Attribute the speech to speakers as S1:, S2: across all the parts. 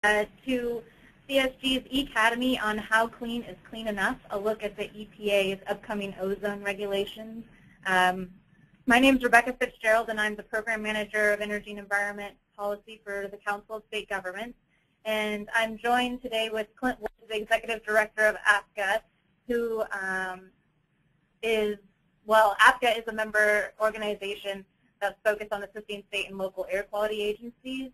S1: To CSG's eCademy on how clean is clean enough, a look at the EPA's upcoming ozone regulations. My name is Rebecca Fitzgerald, and I'm the Program Manager of Energy and Environment Policy for the Council of State Governments. And I'm joined today with Clint Wood, the Executive Director of APCA, who APCA is a member organization that's focused on assisting state and local air quality agencies,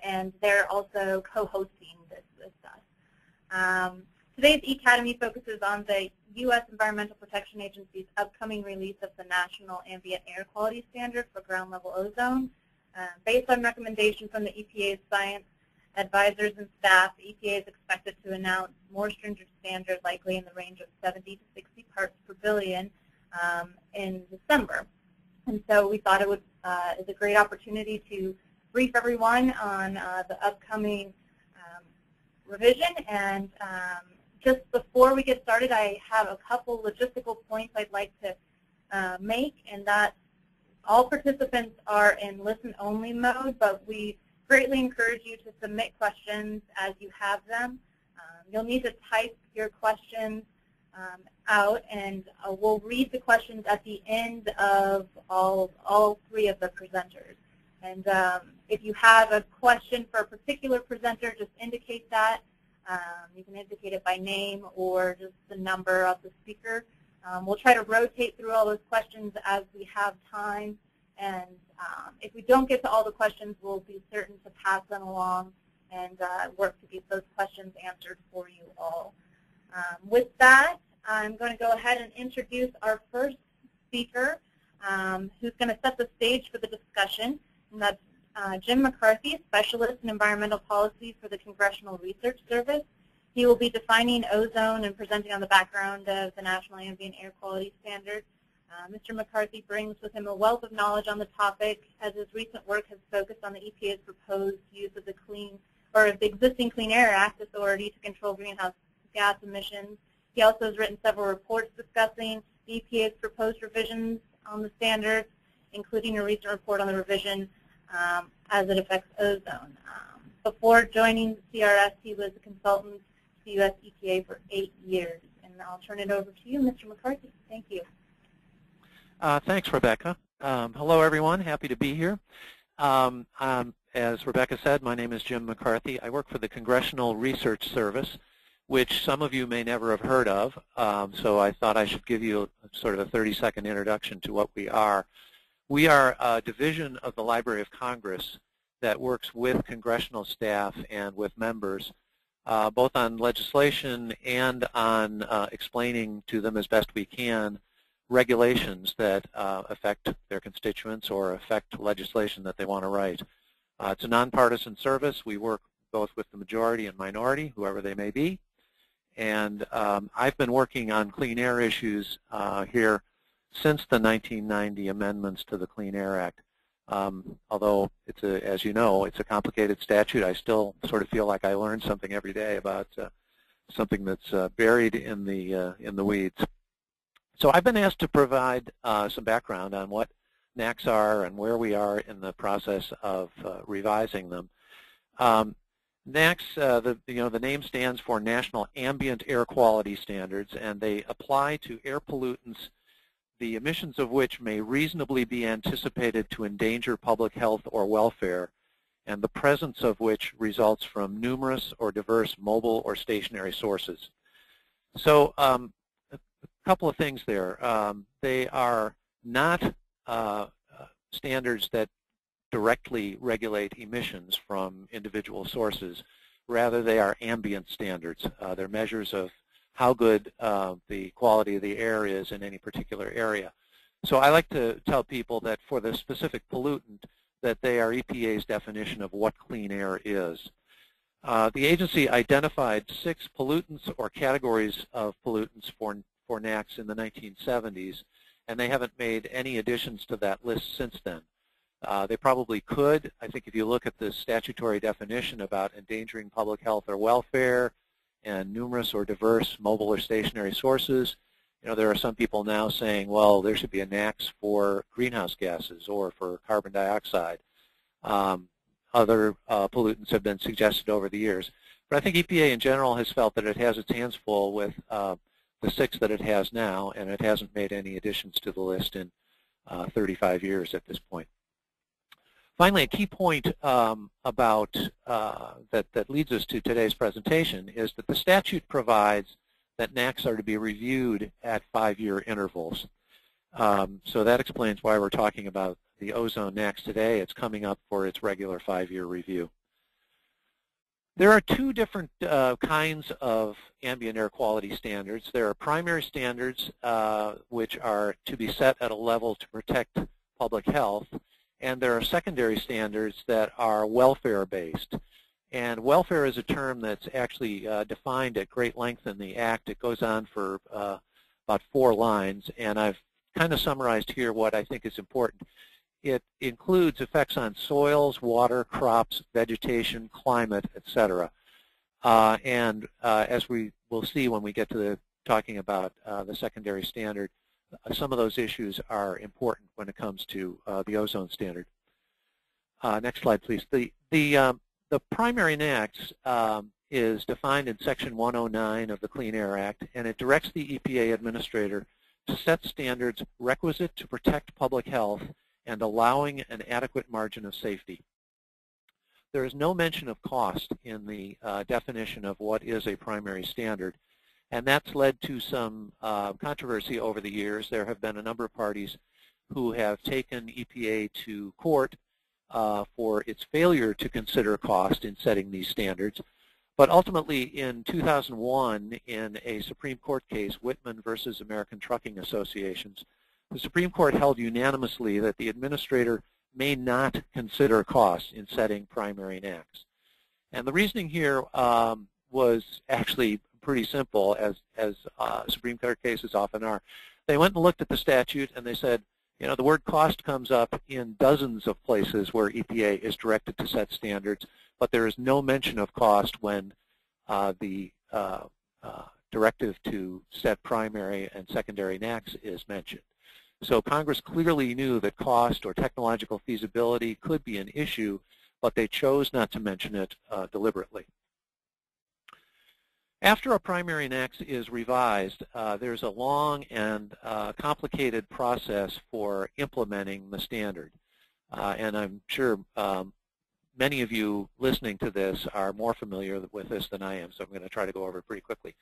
S1: and they're also co-hosting this with us. Today's eCademy focuses on the U.S. Environmental Protection Agency's upcoming release of the National Ambient Air Quality Standard for ground-level ozone. Based on recommendation from the EPA's science advisors and staff, the EPA is expected to announce more stringent standards, likely in the range of 70 to 60 parts per billion in December. And so we thought it is a great opportunity to brief everyone on the upcoming revision. And just before we get started, I have a couple logistical points I'd like to make, and that all participants are in listen-only mode, but we greatly encourage you to submit questions as you have them. You'll need to type your questions out, and we'll read the questions at the end of all three of the presenters. And if you have a question for a particular presenter, just indicate that. You can indicate it by name or just the number of the speaker. We'll try to rotate through all those questions as we have time. And if we don't get to all the questions, we'll be certain to pass them along and work to get those questions answered for you all. With that, I'm going to go ahead and introduce our first speaker, who's going to set the stage for the discussion, and that's Jim McCarthy, Specialist in Environmental Policy for the Congressional Research Service. He will be defining ozone and presenting on the background of the National Ambient Air Quality Standard. Mr. McCarthy brings with him a wealth of knowledge on the topic, as his recent work has focused on the EPA's proposed use of the existing Clean Air Act authority to control greenhouse gas emissions. He also has written several reports discussing the EPA's proposed revisions on the standards, including a recent report on the revision as it affects ozone. Before joining the CRS, he was a consultant to the U.S. EPA for 8 years. And I'll turn it over to you, Mr. McCarthy. Thank you.
S2: Thanks, Rebecca. Hello, everyone. Happy to be here. As Rebecca said, my name is Jim McCarthy. I work for the Congressional Research Service, which some of you may never have heard of. So I thought I should give you sort of a 30-second introduction to what we are. We are a division of the Library of Congress that works with congressional staff and with members, both on legislation and on explaining to them as best we can regulations that affect their constituents or affect legislation that they want to write. It's a nonpartisan service. We work both with the majority and minority, whoever they may be. And I've been working on clean air issues here since the 1990 amendments to the Clean Air Act. Although, as you know, it's a complicated statute, I still sort of feel like I learn something every day about something that's buried in the weeds. So I've been asked to provide some background on what NAAQS are and where we are in the process of revising them. NAAQS, the name stands for National Ambient Air Quality Standards, and they apply to air pollutants, the emissions of which may reasonably be anticipated to endanger public health or welfare, and the presence of which results from numerous or diverse mobile or stationary sources. So a couple of things there. They are not standards that directly regulate emissions from individual sources. Rather, they are ambient standards. They're measures of how good the quality of the air is in any particular area. So I like to tell people that for the specific pollutant, that they are EPA's definition of what clean air is. The agency identified 6 pollutants or categories of pollutants for NAAQS in the 1970s, and they haven't made any additions to that list since then. They probably could. I think if you look at the statutory definition about endangering public health or welfare and numerous or diverse mobile or stationary sources, there are some people now saying, well, there should be a NAAQS for greenhouse gases or for carbon dioxide. other pollutants have been suggested over the years. But I think EPA in general has felt that it has its hands full with the 6 that it has now, and it hasn't made any additions to the list in 35 years at this point. Finally, a key point about that leads us to today's presentation is that the statute provides that NAAQS are to be reviewed at 5-year intervals. So that explains why we're talking about the ozone NAAQS today. It's coming up for its regular 5-year review. There are 2 different kinds of ambient air quality standards. There are primary standards, which are to be set at a level to protect public health, and there are secondary standards that are welfare-based. And welfare is a term that's actually defined at great length in the Act. It goes on for about 4 lines, and I've kind of summarized here what I think is important. It includes effects on soils, water, crops, vegetation, climate, etc. As we will see when we get to talking about the secondary standard, some of those issues are important when it comes to the ozone standard. Next slide, please. The primary NAAQS is defined in Section 109 of the Clean Air Act, and it directs the EPA administrator to set standards requisite to protect public health and allowing an adequate margin of safety. There is no mention of cost in the definition of what is a primary standard, and that's led to some controversy over the years. There have been a number of parties who have taken EPA to court for its failure to consider cost in setting these standards. But ultimately, in 2001, in a Supreme Court case, Whitman versus American Trucking Associations, the Supreme Court held unanimously that the administrator may not consider costs in setting primary NAAQS. And the reasoning here was actually pretty simple, as Supreme Court cases often are. They went and looked at the statute and they said, you know, the word cost comes up in dozens of places where EPA is directed to set standards, but there is no mention of cost when the directive to set primary and secondary NAAQS is mentioned. So Congress clearly knew that cost or technological feasibility could be an issue, but they chose not to mention it deliberately. After a primary NAAQS is revised, there's a long and complicated process for implementing the standard. And I'm sure many of you listening to this are more familiar with this than I am, so I'm going to try to go over it pretty quickly.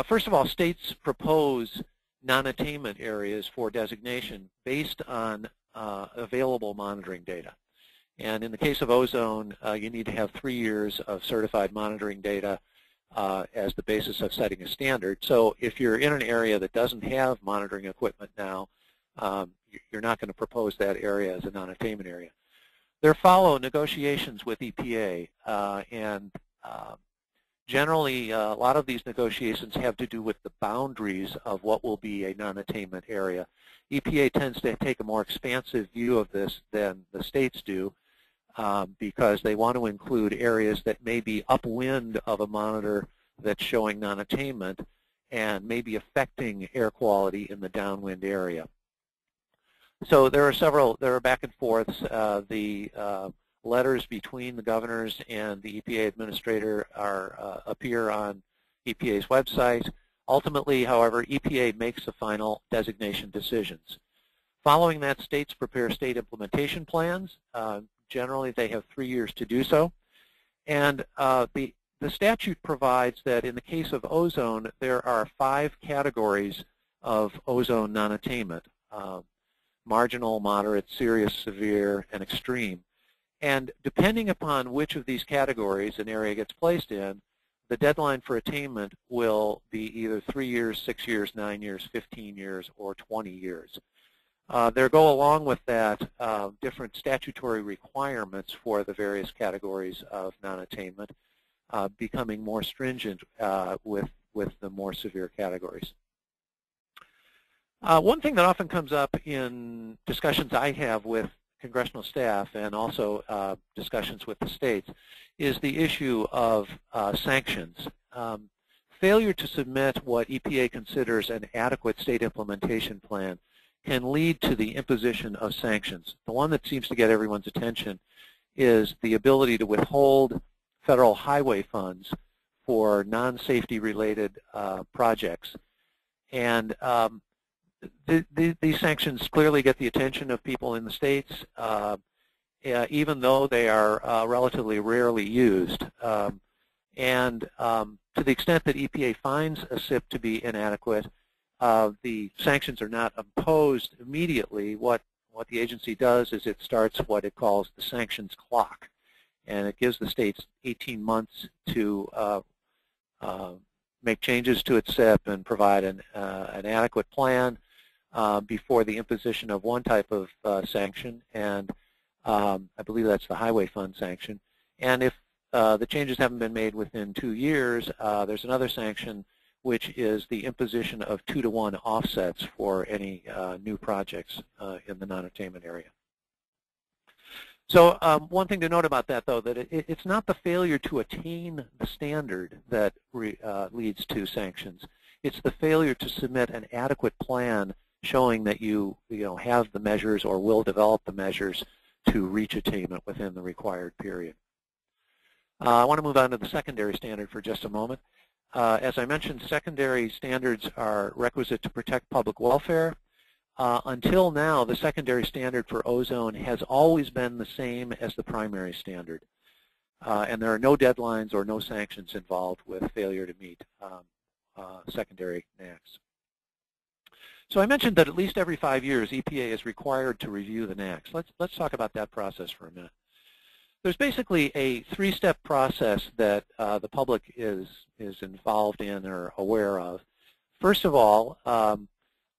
S2: First of all, states propose non-attainment areas for designation based on available monitoring data. And in the case of ozone, you need to have 3 years of certified monitoring data as the basis of setting a standard. So if you're in an area that doesn't have monitoring equipment now, you're not going to propose that area as a non-attainment area. There follow negotiations with EPA, and generally, a lot of these negotiations have to do with the boundaries of what will be a non-attainment area. EPA tends to take a more expansive view of this than the states do because they want to include areas that may be upwind of a monitor that's showing non-attainment and may be affecting air quality in the downwind area. So there are back and forths. The letters between the governors and the EPA administrator appear on EPA's website. Ultimately, however, EPA makes the final designation decisions. Following that, states prepare state implementation plans. Generally, they have 3 years to do so. And the statute provides that in the case of ozone, there are 5 categories of ozone non-attainment: marginal, moderate, serious, severe, and extreme. And depending upon which of these categories an area gets placed in, the deadline for attainment will be either 3 years, 6 years, 9 years, 15 years, or 20 years. There go along with that different statutory requirements for the various categories of non-attainment, becoming more stringent with the more severe categories. One thing that often comes up in discussions I have with Congressional staff and also discussions with the states is the issue of sanctions. Failure to submit what EPA considers an adequate state implementation plan can lead to the imposition of sanctions. The one that seems to get everyone's attention is the ability to withhold federal highway funds for non-safety related projects. And these sanctions clearly get the attention of people in the states, even though they are relatively rarely used. And to the extent that EPA finds a SIP to be inadequate, the sanctions are not imposed immediately. What the agency does is it starts what it calls the sanctions clock, and it gives the states 18 months to make changes to its SIP and provide an adequate plan before the imposition of one type of sanction, and I believe that's the highway fund sanction. And if the changes haven't been made within 2 years, there's another sanction, which is the imposition of 2-to-1 offsets for any new projects in the non-attainment area. So one thing to note about that, though, that it's not the failure to attain the standard that leads to sanctions. It's the failure to submit an adequate plan showing that you have the measures or will develop the measures to reach attainment within the required period. I want to move on to the secondary standard for just a moment. As I mentioned, secondary standards are requisite to protect public welfare. Until now, the secondary standard for ozone has always been the same as the primary standard. And there are no deadlines or no sanctions involved with failure to meet secondary NAAQS. So I mentioned that at least every 5 years, EPA is required to review the NAAQS. Let's talk about that process for a minute. There's basically a 3-step process that the public is involved in or aware of. First of all,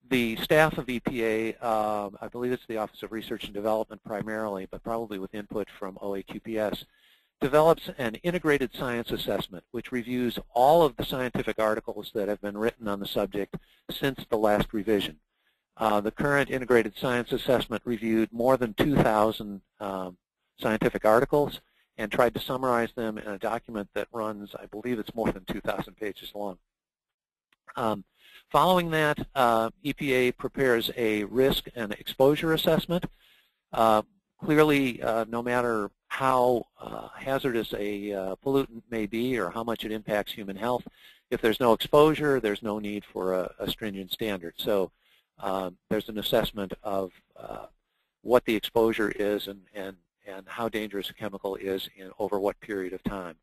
S2: the staff of EPA, I believe it's the Office of Research and Development primarily, but probably with input from OAQPS, develops an integrated science assessment which reviews all of the scientific articles that have been written on the subject since the last revision. The current integrated science assessment reviewed more than 2,000 scientific articles and tried to summarize them in a document that runs, I believe it's more than 2,000 pages long. Following that, EPA prepares a risk and exposure assessment. Clearly, no matter how hazardous a pollutant may be or how much it impacts human health, if there's no exposure, there's no need for a stringent standard. So there's an assessment of what the exposure is and how dangerous a chemical is over what period of time.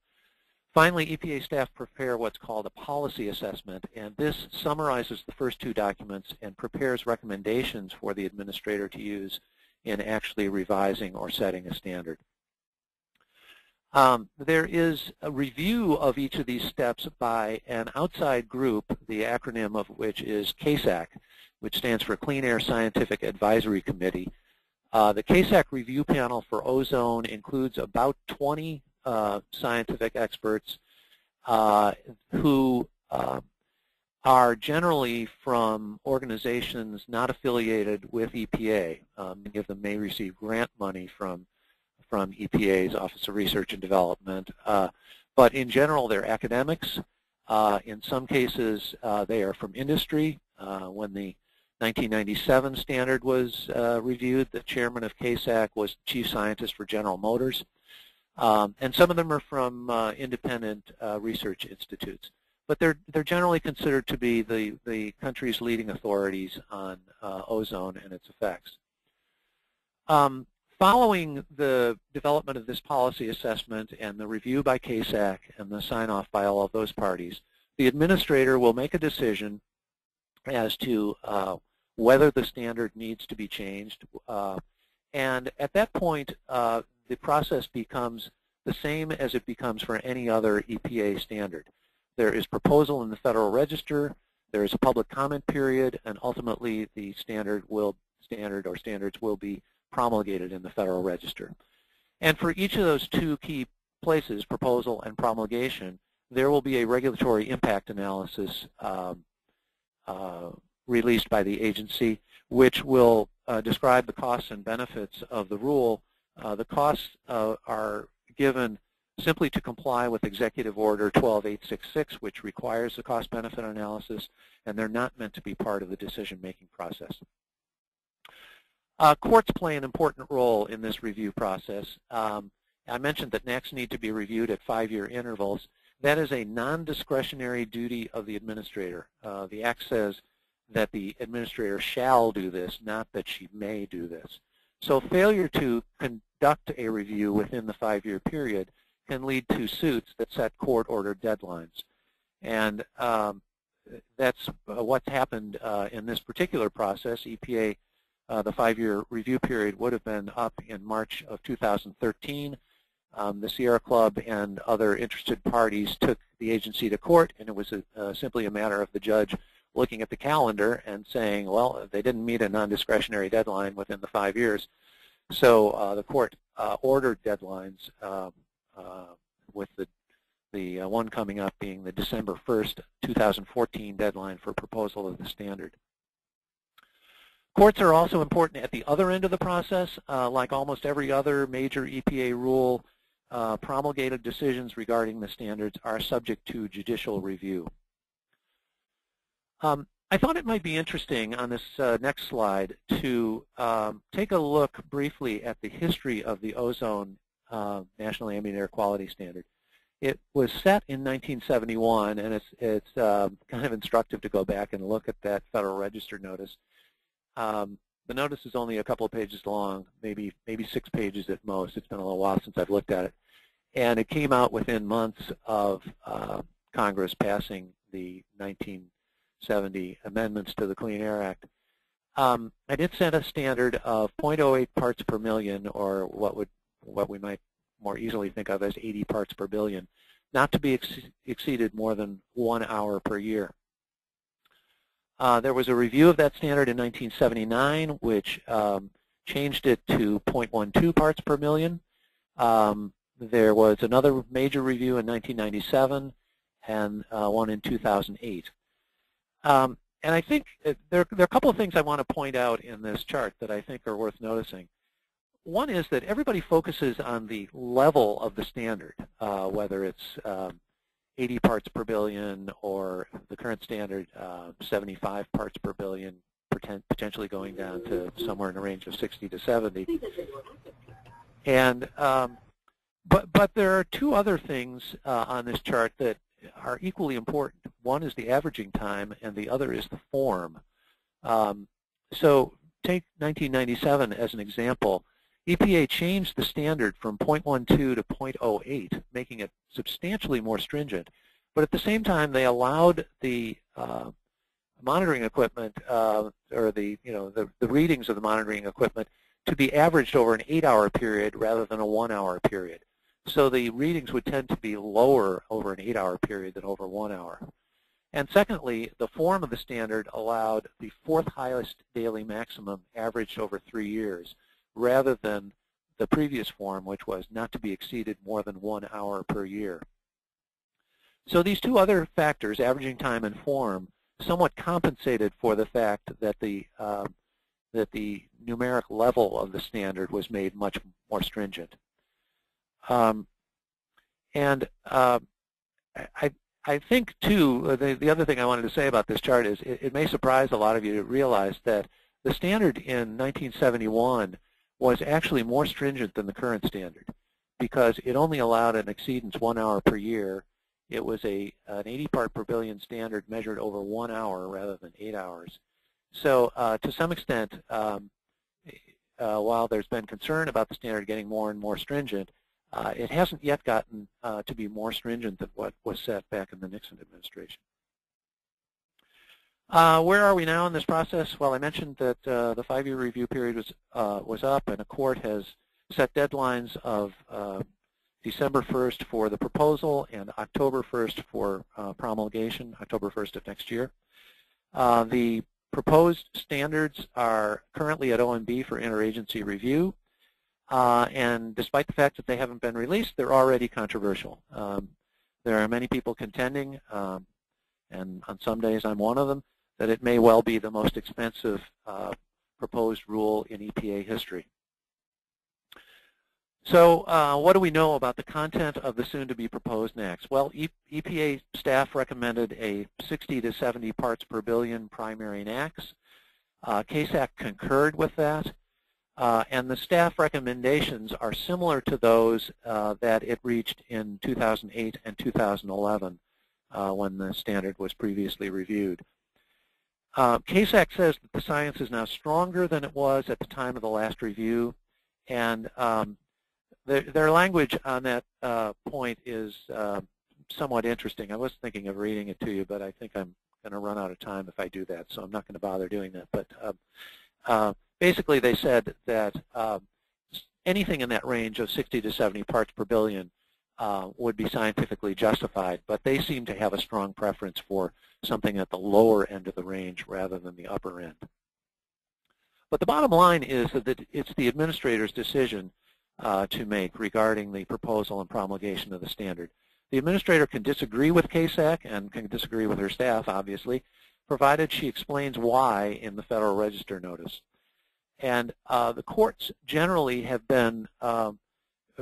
S2: Finally, EPA staff prepare what's called a policy assessment, and this summarizes the first 2 documents and prepares recommendations for the administrator to use in actually revising or setting a standard. There is a review of each of these steps by an outside group, the acronym of which is CASAC, which stands for Clean Air Scientific Advisory Committee. The CASAC review panel for ozone includes about 20 scientific experts who are generally from organizations not affiliated with EPA. Many of them may receive grant money from EPA's Office of Research and Development. But in general, they're academics. In some cases, they are from industry. When the 1997 standard was reviewed, the chairman of CASAC was chief scientist for General Motors. And some of them are from independent research institutes. But they're generally considered to be the country's leading authorities on ozone and its effects. Following the development of this policy assessment and the review by CASAC and the sign-off by all of those parties, the administrator will make a decision as to whether the standard needs to be changed. And at that point, the process becomes the same as it becomes for any other EPA standard. There is proposal in the Federal Register, there is a public comment period, and ultimately the standards will be promulgated in the Federal Register. And for each of those 2 key places, proposal and promulgation, there will be a regulatory impact analysis released by the agency, which will describe the costs and benefits of the rule. The costs are given simply to comply with Executive Order 12866, which requires the cost-benefit analysis, and they're not meant to be part of the decision-making process. Courts play an important role in this review process. I mentioned that NACs need to be reviewed at 5-year intervals. That is a non-discretionary duty of the administrator. The Act says that the administrator shall do this, not that she may do this. So failure to conduct a review within the 5-year period can lead to suits that set court-ordered deadlines. And that's what's happened in this particular process. EPA, the 5-year review period would have been up in March of 2013. The Sierra Club and other interested parties took the agency to court, and it was simply a matter of the judge looking at the calendar and saying, well, they didn't meet a non-discretionary deadline within the 5 years. So the court ordered deadlines with the one coming up being the December 1st, 2014 deadline for proposal of the standard. Courts are also important at the other end of the process. Like almost every other major EPA rule, promulgated decisions regarding the standards are subject to judicial review. I thought it might be interesting on this next slide to take a look briefly at the history of the ozone National Ambient Air Quality Standard. It was set in 1971, and it's kind of instructive to go back and look at that Federal Register notice. The notice is only a couple of pages long, maybe 6 pages at most. It's been a little while since I've looked at it. And it came out within months of Congress passing the 1970 amendments to the Clean Air Act. And it set a standard of 0.08 parts per million, or what we might more easily think of as 80 parts per billion, not to be exceeded more than 1 hour per year. There was a review of that standard in 1979, which changed it to 0.12 parts per million. There was another major review in 1997 and one in 2008. And I think there are a couple of things I want to point out in this chart that I think are worth noticing. One is that everybody focuses on the level of the standard, whether it's 80 parts per billion or the current standard 75 parts per billion, potentially going down to somewhere in the range of 60 to 70. And but there are two other things on this chart that are equally important. One is the averaging time, and the other is the form. So take 1997 as an example. EPA changed the standard from 0.12 to 0.08, making it substantially more stringent. But at the same time, they allowed the monitoring equipment, or the readings of the monitoring equipment, to be averaged over an 8-hour period rather than a 1-hour period. So the readings would tend to be lower over an 8-hour period than over 1 hour. And secondly, the form of the standard allowed the 4th highest daily maximum averaged over 3 years, rather than the previous form, which was not to be exceeded more than 1 hour per year. So these two other factors, averaging time and form, somewhat compensated for the fact that the numeric level of the standard was made much more stringent. I think, too, the other thing I wanted to say about this chart is it may surprise a lot of you to realize that the standard in 1971 was actually more stringent than the current standard, because it only allowed an exceedance 1 hour per year. It was an 80 part per billion standard measured over 1 hour rather than 8 hours. So to some extent, while there's been concern about the standard getting more and more stringent, it hasn't yet gotten to be more stringent than what was set back in the Nixon administration. Where are we now in this process? Well, I mentioned that the 5-year review period was up, and a court has set deadlines of December 1st for the proposal and October 1st for promulgation, October 1st of next year. The proposed standards are currently at OMB for interagency review, and despite the fact that they haven't been released, they're already controversial. There are many people contending, and on some days I'm one of them, that it may well be the most expensive proposed rule in EPA history. So what do we know about the content of the soon-to-be proposed NACs? Well, EPA staff recommended a 60 to 70 parts per billion primary NACs. CASAC concurred with that. And the staff recommendations are similar to those that it reached in 2008 and 2011 when the standard was previously reviewed. CASAC says that the science is now stronger than it was at the time of the last review, and their language on that point is somewhat interesting. I was thinking of reading it to you, but I think I'm going to run out of time if I do that, so I'm not going to bother doing that. But basically, they said that anything in that range of 60 to 70 parts per billion would be scientifically justified, but they seem to have a strong preference for something at the lower end of the range rather than the upper end. But the bottom line is that it's the administrator's decision to make regarding the proposal and promulgation of the standard. The administrator can disagree with CASAC and can disagree with her staff, obviously, provided she explains why in the Federal Register notice. And the courts generally have been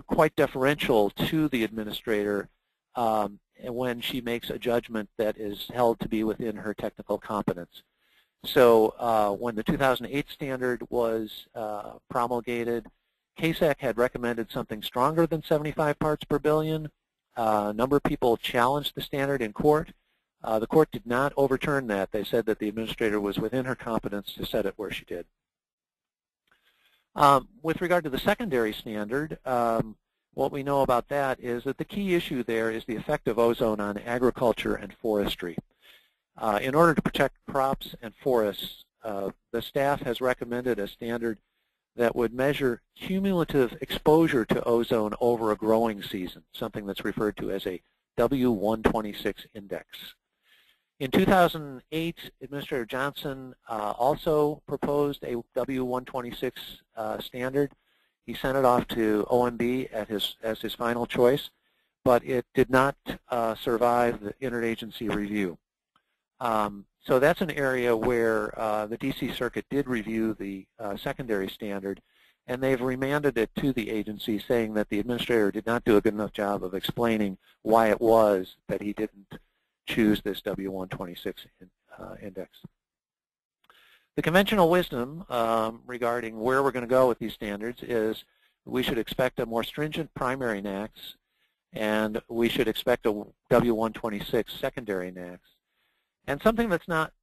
S2: quite deferential to the administrator when she makes a judgment that is held to be within her technical competence. So when the 2008 standard was promulgated, CASAC had recommended something stronger than 75 parts per billion. A number of people challenged the standard in court. The court did not overturn that. They said that the administrator was within her competence to set it where she did. With regard to the secondary standard, what we know about that is that the key issue there is the effect of ozone on agriculture and forestry. In order to protect crops and forests, the staff has recommended a standard that would measure cumulative exposure to ozone over a growing season, something that's referred to as a W126 Index. In 2008, Administrator Johnson also proposed a W126 standard. He sent it off to OMB as his final choice, but it did not survive the interagency review. So that's an area where the D.C. Circuit did review the secondary standard, and they've remanded it to the agency, saying that the administrator did not do a good enough job of explaining why it was that he didn't choose this W126 index. The conventional wisdom regarding where we're going to go with these standards is we should expect a more stringent primary NAAQS, and we should expect a W126 secondary NAAQS. And something that's not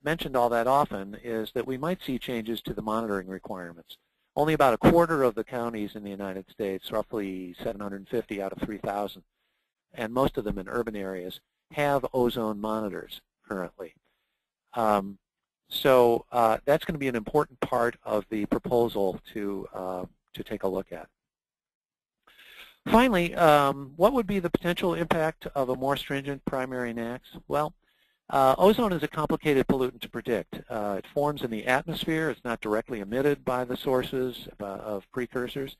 S2: mentioned all that often is that we might see changes to the monitoring requirements. Only about a quarter of the counties in the United States, roughly 750 out of 3,000, and most of them in urban areas, have ozone monitors currently. So that's going to be an important part of the proposal to take a look at. Finally, what would be the potential impact of a more stringent primary NAAQS? Well, ozone is a complicated pollutant to predict. It forms in the atmosphere. It's not directly emitted by the sources of precursors.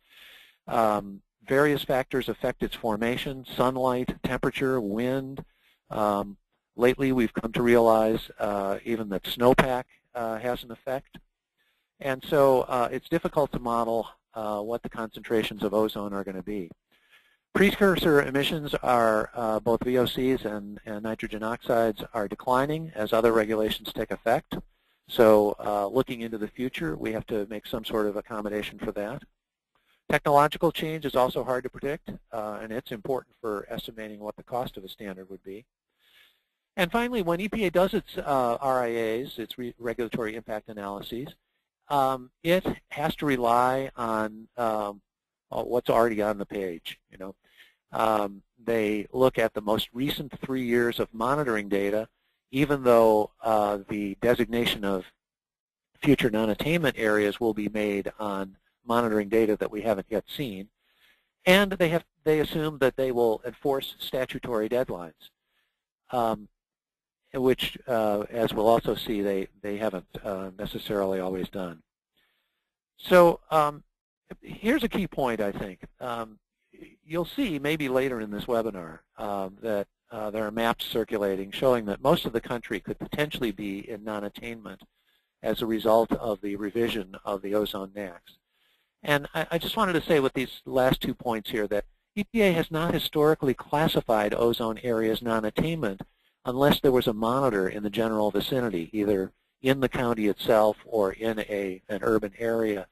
S2: Various factors affect its formation: sunlight, temperature, wind. Lately, we've come to realize even that snowpack has an effect. And so it's difficult to model what the concentrations of ozone are going to be. Precursor emissions are both VOCs and nitrogen oxides are declining as other regulations take effect. So looking into the future, we have to make some sort of accommodation for that. Technological change is also hard to predict, and it's important for estimating what the cost of a standard would be. And finally, when EPA does its RIAs, its regulatory impact analyses, it has to rely on what's already on the page. You know, they look at the most recent 3 years of monitoring data, even though the designation of future non-attainment areas will be made on monitoring data that we haven't yet seen, and they assume that they will enforce statutory deadlines, which, as we'll also see, they haven't necessarily always done. So here's a key point, I think. You'll see maybe later in this webinar that there are maps circulating showing that most of the country could potentially be in non-attainment as a result of the revision of the ozone NAAQS. And I just wanted to say with these last 2 points here that EPA has not historically classified ozone areas non-attainment unless there was a monitor in the general vicinity, either in the county itself or in an urban area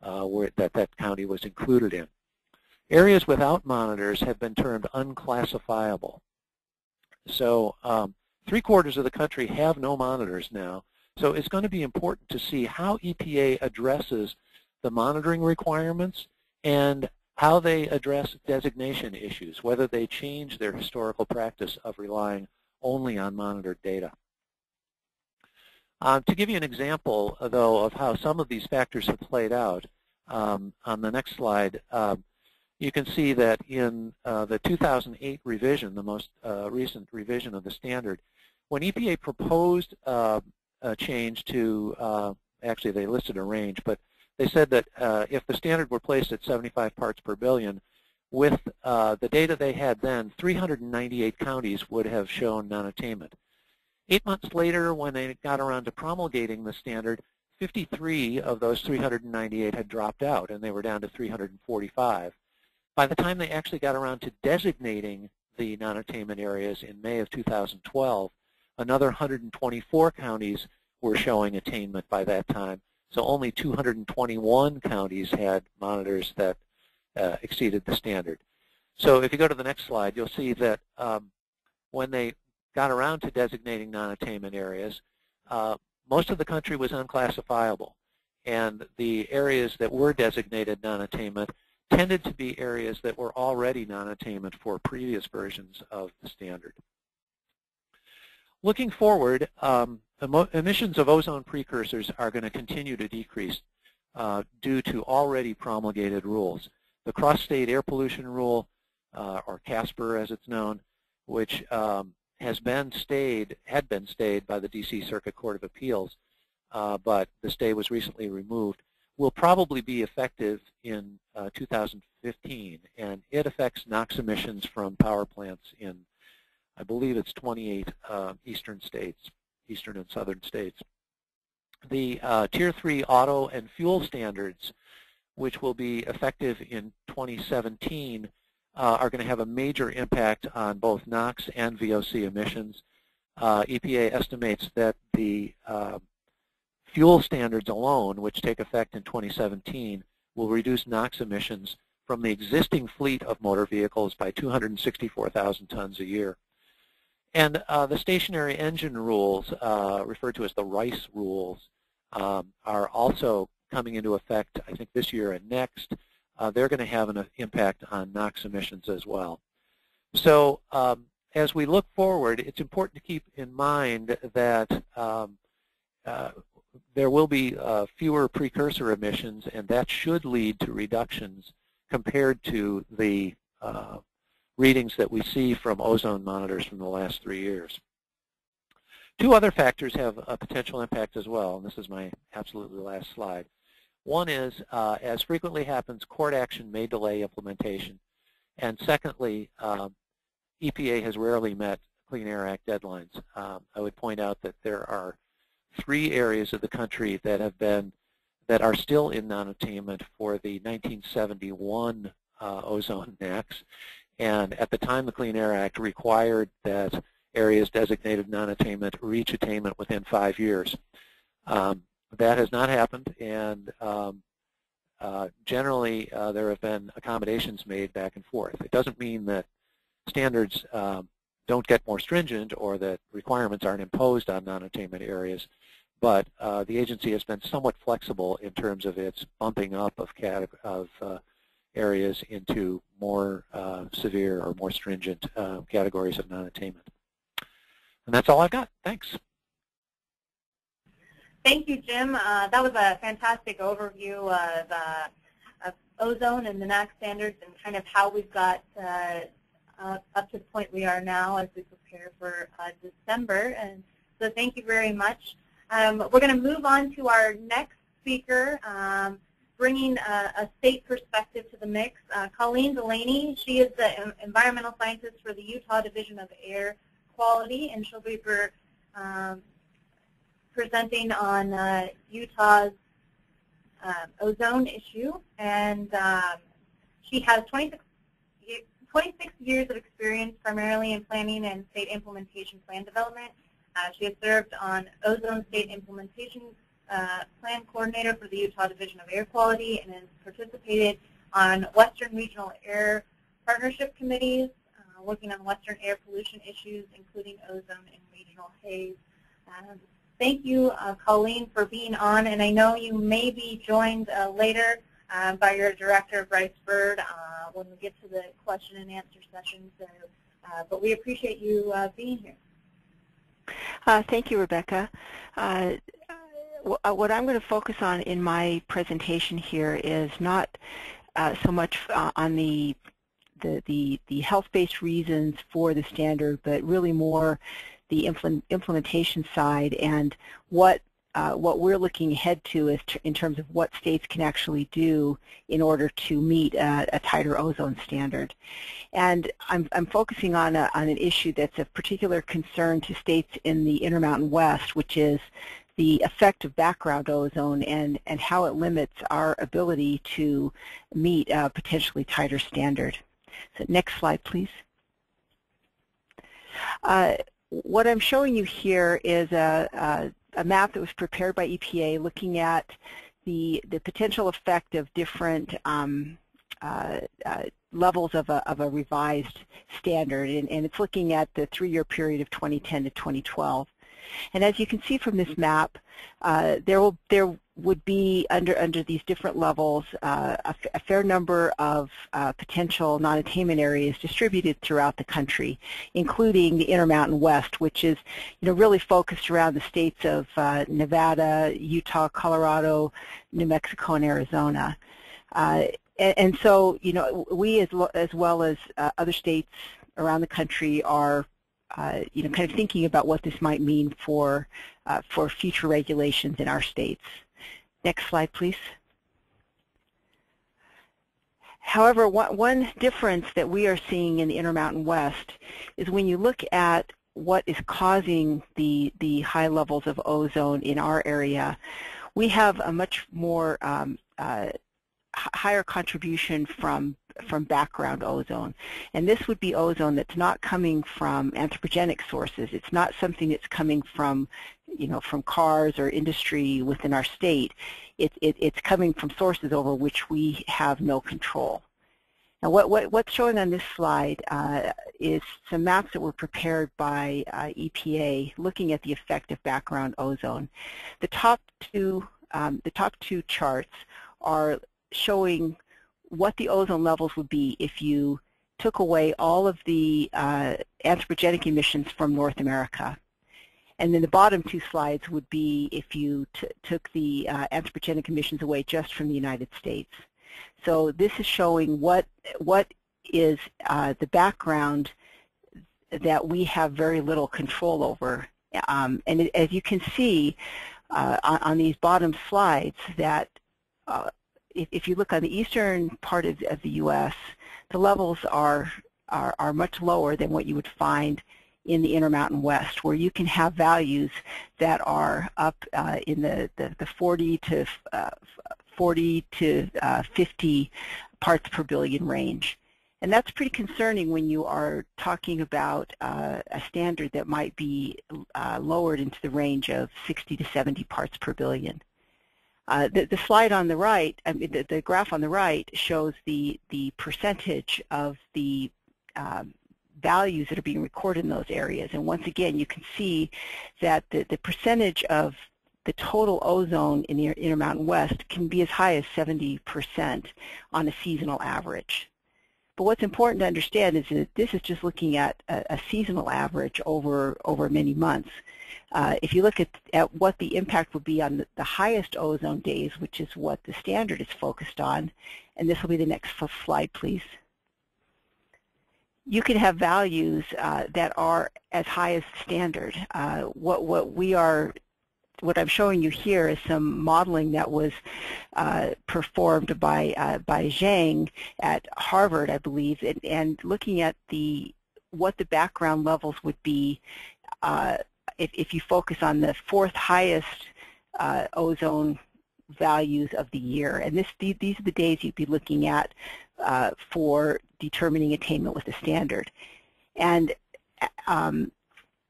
S2: that county was included in. Areas without monitors have been termed unclassifiable. So 3/4 of the country have no monitors now. So it's going to be important to see how EPA addresses the monitoring requirements and how they address designation issues, whether they change their historical practice of relying only on monitored data. To give you an example, though, of how some of these factors have played out, on the next slide, you can see that in the 2008 revision, the most recent revision of the standard, when EPA proposed a change to, actually they listed a range, but they said that if the standard were placed at 75 parts per billion, with the data they had then, 398 counties would have shown non-attainment. 8 months later, when they got around to promulgating the standard, 53 of those 398 had dropped out, and they were down to 345. By the time they actually got around to designating the non-attainment areas in May of 2012, another 124 counties were showing attainment by that time. So only 221 counties had monitors that exceeded the standard. So if you go to the next slide, you'll see that when they got around to designating non-attainment areas, most of the country was unclassifiable. And the areas that were designated non-attainment tended to be areas that were already non-attainment for previous versions of the standard. Looking forward, emissions of ozone precursors are going to continue to decrease due to already promulgated rules. The Cross-State Air Pollution Rule, or CASPR as it's known, which had been stayed by the D.C. Circuit Court of Appeals, but the stay was recently removed, will probably be effective in 2015, and it affects NOx emissions from power plants in, I believe it's 28 eastern and southern states. The Tier 3 auto and fuel standards, which will be effective in 2017, are going to have a major impact on both NOx and VOC emissions. EPA estimates that the fuel standards alone, which take effect in 2017, will reduce NOx emissions from the existing fleet of motor vehicles by 264,000 tons a year. And the stationary engine rules, referred to as the RICE rules, are also coming into effect, I think, this year and next. They're going to have an impact on NOx emissions as well. So as we look forward, it's important to keep in mind that there will be fewer precursor emissions, and that should lead to reductions compared to the readings that we see from ozone monitors from the last 3 years. Two other factors have a potential impact as well, and this is my absolutely last slide. One is, as frequently happens, court action may delay implementation. And secondly, EPA has rarely met Clean Air Act deadlines. I would point out that there are 3 areas of the country that are still in non-attainment for the 1971 ozone NAAQS. And at the time, the Clean Air Act required that areas designated non-attainment reach attainment within 5 years. That has not happened, and generally there have been accommodations made back and forth. It doesn't mean that standards don't get more stringent or that requirements aren't imposed on non-attainment areas, but the agency has been somewhat flexible in terms of its bumping up of areas into more severe or more stringent categories of non-attainment. And that's all I've got. Thanks.
S1: Thank you, Jim. That was a fantastic overview of ozone and the NAAQS standards and kind of how we've got up to the point we are now as we prepare for December. And so thank you very much. We're going to move on to our next speaker, bringing a state perspective to the mix. Colleen Delaney, she is the environmental scientist for the Utah Division of Air Quality, and she'll be presenting on Utah's ozone issue. And she has 26 years of experience primarily in planning and state implementation plan development. She has served on ozone state implementation Plan Coordinator for the Utah Division of Air Quality and has participated on Western Regional Air Partnership Committees, working on Western air pollution issues, including ozone and regional haze. Thank you, Colleen, for being on, and I know you may be joined later by your director, Bryce Bird, when we get to the question and answer session. So, but we appreciate you being here.
S3: Thank you, Rebecca. What I'm going to focus on in my presentation here is not so much on the health-based reasons for the standard, but really more the implementation side and what we're looking ahead to is in terms of what states can actually do in order to meet a tighter ozone standard. And I'm focusing on an issue that's of particular concern to states in the Intermountain West, which is the effect of background ozone and how it limits our ability to meet a potentially tighter standard. So next slide, please. What I'm showing you here is a map that was prepared by EPA looking at the potential effect of different levels of a revised standard, and it's looking at the 3-year period of 2010 to 2012. And as you can see from this map, there would be under these different levels a fair number of potential non-attainment areas distributed throughout the country, including the Intermountain West, which is really focused around the states of Nevada, Utah, Colorado, New Mexico, and Arizona. And so we as well as other states around the country are kind of thinking about what this might mean for future regulations in our states. Next slide, please. However, one difference that we are seeing in the Intermountain West is when you look at what is causing the high levels of ozone in our area, we have a much more higher contribution from background ozone. And this would be ozone that's not coming from anthropogenic sources. It's not something that's coming from, from cars or industry within our state. It's coming from sources over which we have no control. Now what's showing on this slide is some maps that were prepared by EPA looking at the effect of background ozone. The top two charts are showing what the ozone levels would be if you took away all of the anthropogenic emissions from North America. And then the bottom two slides would be if you took the anthropogenic emissions away just from the United States. So this is showing what is the background that we have very little control over. And as you can see on these bottom slides that if you look on the eastern part of the U.S., the levels are much lower than what you would find in the Intermountain West, where you can have values that are up in the 40 to 50 parts per billion range. And that's pretty concerning when you are talking about a standard that might be lowered into the range of 60 to 70 parts per billion. The slide on the right, the graph on the right shows the percentage of the values that are being recorded in those areas. And once again, you can see that the percentage of the total ozone in the Intermountain West can be as high as 70% on a seasonal average. But what's important to understand is that this is just looking at a seasonal average over many months. If you look at what the impact would be on the highest ozone days, which is what the standard is focused on, and this will be the next slide, please. You can have values that are as high as standard. What I'm showing you here is some modeling that was performed by Zhang at Harvard, I believe, and looking at what the background levels would be if you focus on the fourth highest ozone values of the year. And these are the days you'd be looking at for determining attainment with the standard. And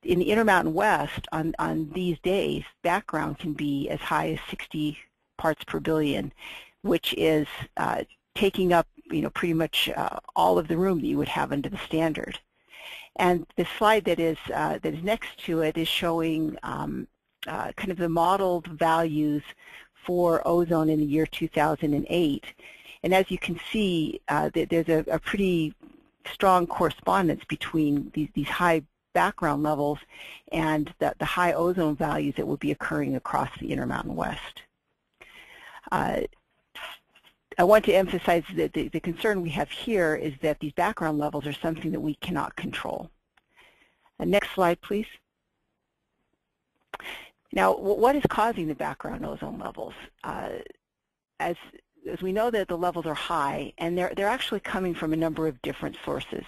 S3: in the Intermountain West, on these days, background can be as high as 60 parts per billion, which is taking up, pretty much all of the room that you would have under the standard. And the slide that is next to it is showing kind of the modeled values for ozone in the year 2008. And as you can see, there's a pretty strong correspondence between these high background levels and the high ozone values that would be occurring across the Intermountain West. I want to emphasize that the concern we have here is that these background levels are something that we cannot control. Next slide, please. Now, what is causing the background ozone levels? As we know that the levels are high, and they're actually coming from a number of different sources.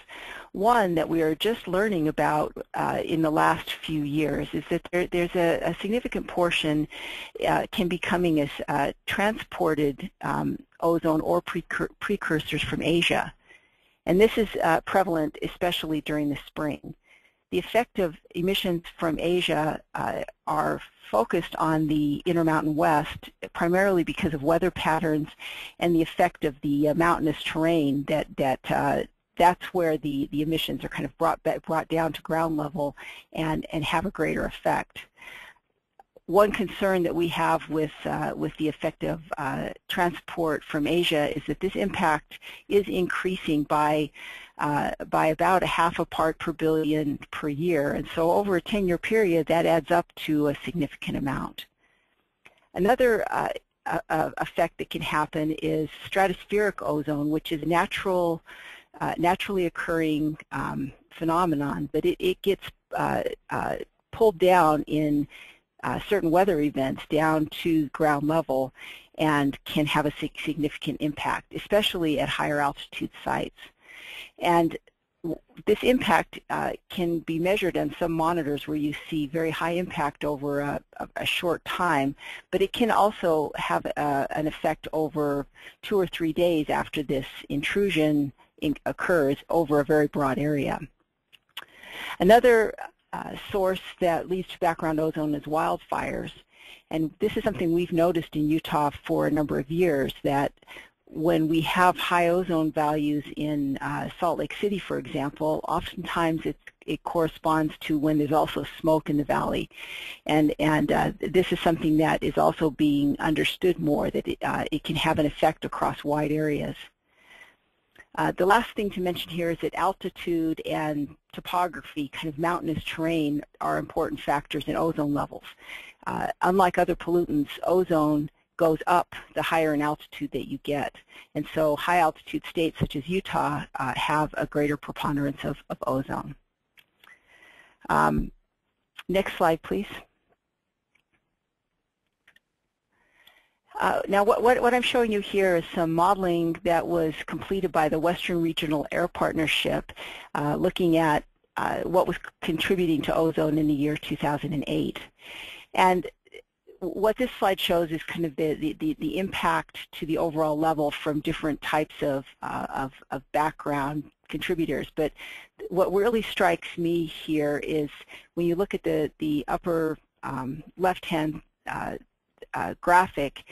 S3: One that we are just learning about in the last few years is that there's a significant portion can be coming as transported ozone or precursors from Asia. And this is prevalent especially during the spring. The effect of emissions from Asia are focused on the Intermountain West, primarily because of weather patterns and the effect of the mountainous terrain that's where the emissions are kind of brought down to ground level and have a greater effect. One concern that we have with the effect of transport from Asia is that this impact is increasing by about 0.5 part per billion per year, and so over a 10-year period that adds up to a significant amount. Another effect that can happen is stratospheric ozone, which is a naturally occurring phenomenon, but it gets pulled down in certain weather events down to ground level and can have a significant impact, especially at higher altitude sites. And this impact can be measured on some monitors where you see very high impact over a short time, but it can also have an effect over 2 or 3 days after this intrusion occurs over a very broad area. Another source that leads to background ozone is wildfires. And this is something we've noticed in Utah for a number of years, that when we have high ozone values in Salt Lake City, for example, oftentimes it corresponds to when there's also smoke in the valley. And this is something that is also being understood more, that it can have an effect across wide areas. The last thing to mention here is that altitude and topography, kind of mountainous terrain, are important factors in ozone levels. Unlike other pollutants, ozone goes up the higher in altitude that you get. And so high altitude states such as Utah have a greater preponderance of ozone. Next slide, please. Now what I'm showing you here is some modeling that was completed by the Western Regional Air Partnership looking at what was contributing to ozone in the year 2008. And what this slide shows is kind of the impact to the overall level from different types of background contributors. But what really strikes me here is when you look at the upper left-hand graphic,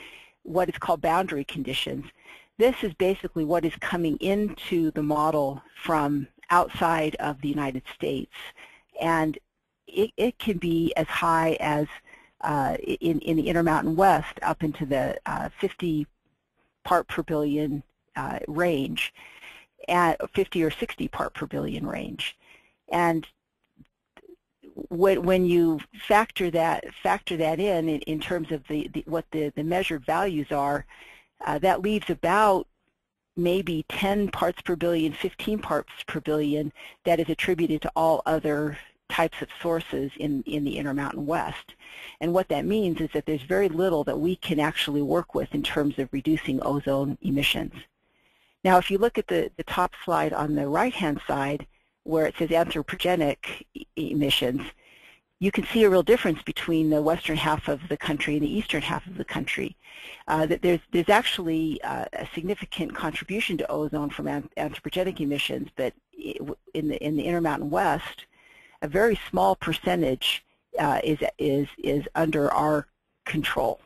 S3: what is called boundary conditions. This is basically what is coming into the model from outside of the United States. And it can be as high as in the Intermountain West up into the 50 part per billion range, at 50 or 60 part per billion range. And when you factor that in terms of what the measured values are, that leaves about maybe 10 parts per billion, 15 parts per billion that is attributed to all other types of sources in the Intermountain West. And what that means is that there's very little that we can actually work with in terms of reducing ozone emissions. Now, if you look at the top slide on the right-hand side, where it says anthropogenic emissions, you can see a real difference between the western half of the country and the eastern half of the country. There's actually a significant contribution to ozone from anthropogenic emissions, but in the Intermountain West, a very small percentage is under our control.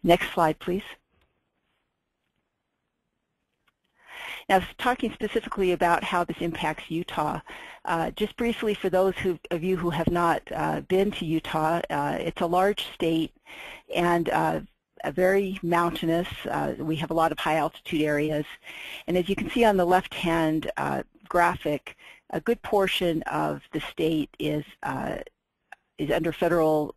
S3: Next slide, please. Now, talking specifically about how this impacts Utah, just briefly for those of you who have not been to Utah, it's a large state and very mountainous. We have a lot of high altitude areas. And as you can see on the left-hand graphic, a good portion of the state is under federal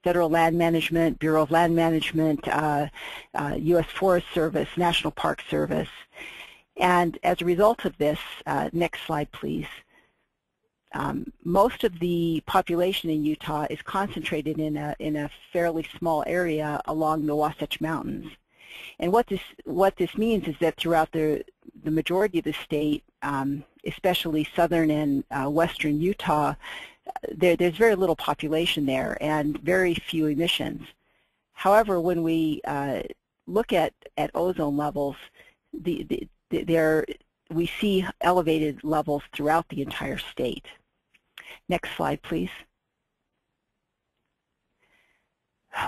S3: land management, Bureau of Land Management, U.S. Forest Service, National Park Service. And as a result of this, next slide please, most of the population in Utah is concentrated in a fairly small area along the Wasatch Mountains. And what this means is that throughout the majority of the state, especially southern and western Utah, there's very little population there and very few emissions. However, when we look at ozone levels, we see elevated levels throughout the entire state. Next slide, please.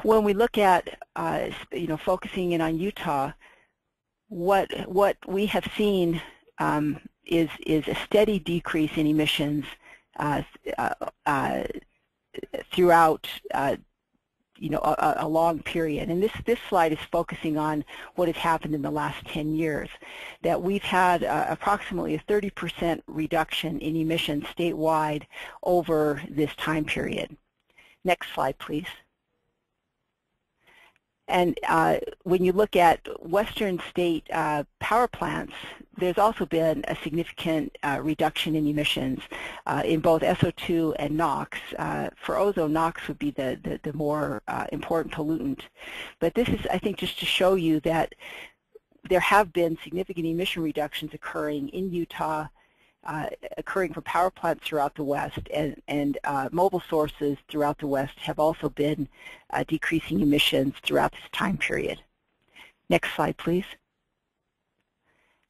S3: When we look at, focusing in on Utah, what we have seen is a steady decrease in emissions throughout a long period. And this slide is focusing on what has happened in the last 10 years, that we've had approximately a 30% reduction in emissions statewide over this time period. Next slide, please. And when you look at western state power plants, there's also been a significant reduction in emissions in both SO2 and NOx. For ozone, NOx would be the more important pollutant. But this is, I think, just to show you that there have been significant emission reductions occurring in Utah, occurring for power plants throughout the West, and mobile sources throughout the West have also been decreasing emissions throughout this time period. Next slide, please.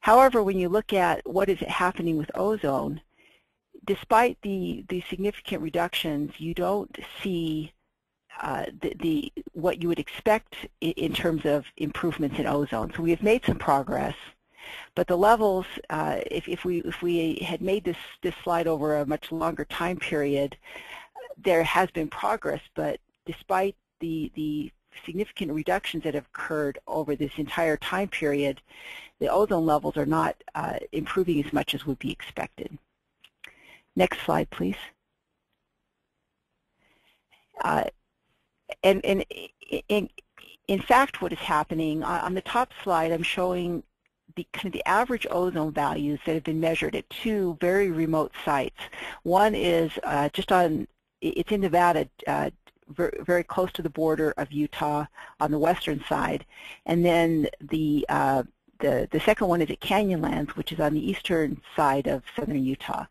S3: However, when you look at what is happening with ozone, despite the significant reductions, you don't see what you would expect in terms of improvements in ozone. So we have made some progress, but the levels, if we had made this slide over a much longer time period, there has been progress, but despite the significant reductions that have occurred over this entire time period, the ozone levels are not improving as much as would be expected. Next slide, please. And in fact, what is happening, on the top slide, I'm showing the average ozone values that have been measured at two very remote sites. One is it's in Nevada, very close to the border of Utah on the western side, and then the second one is at Canyonlands, which is on the eastern side of southern Utah.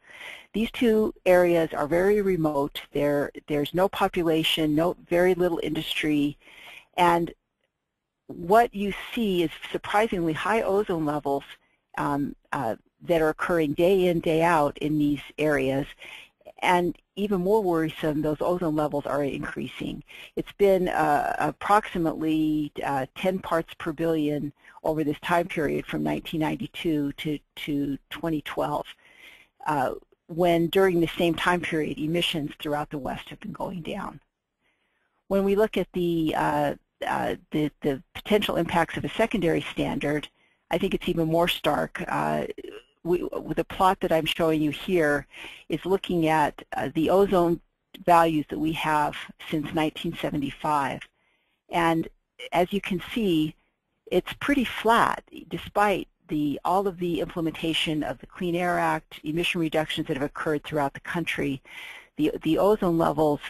S3: These two areas are very remote. There's no population, very little industry, and what you see is surprisingly high ozone levels that are occurring day in, day out in these areas. And even more worrisome, those ozone levels are increasing. It's been approximately 10 parts per billion over this time period from 1992 to 2012, when during the same time period emissions throughout the West have been going down. When we look at the potential impacts of a secondary standard, I think it's even more stark. The plot that I'm showing you here is looking at the ozone values that we have since 1975. And as you can see, it's pretty flat despite all of the implementation of the Clean Air Act, emission reductions that have occurred throughout the country. The ozone levels,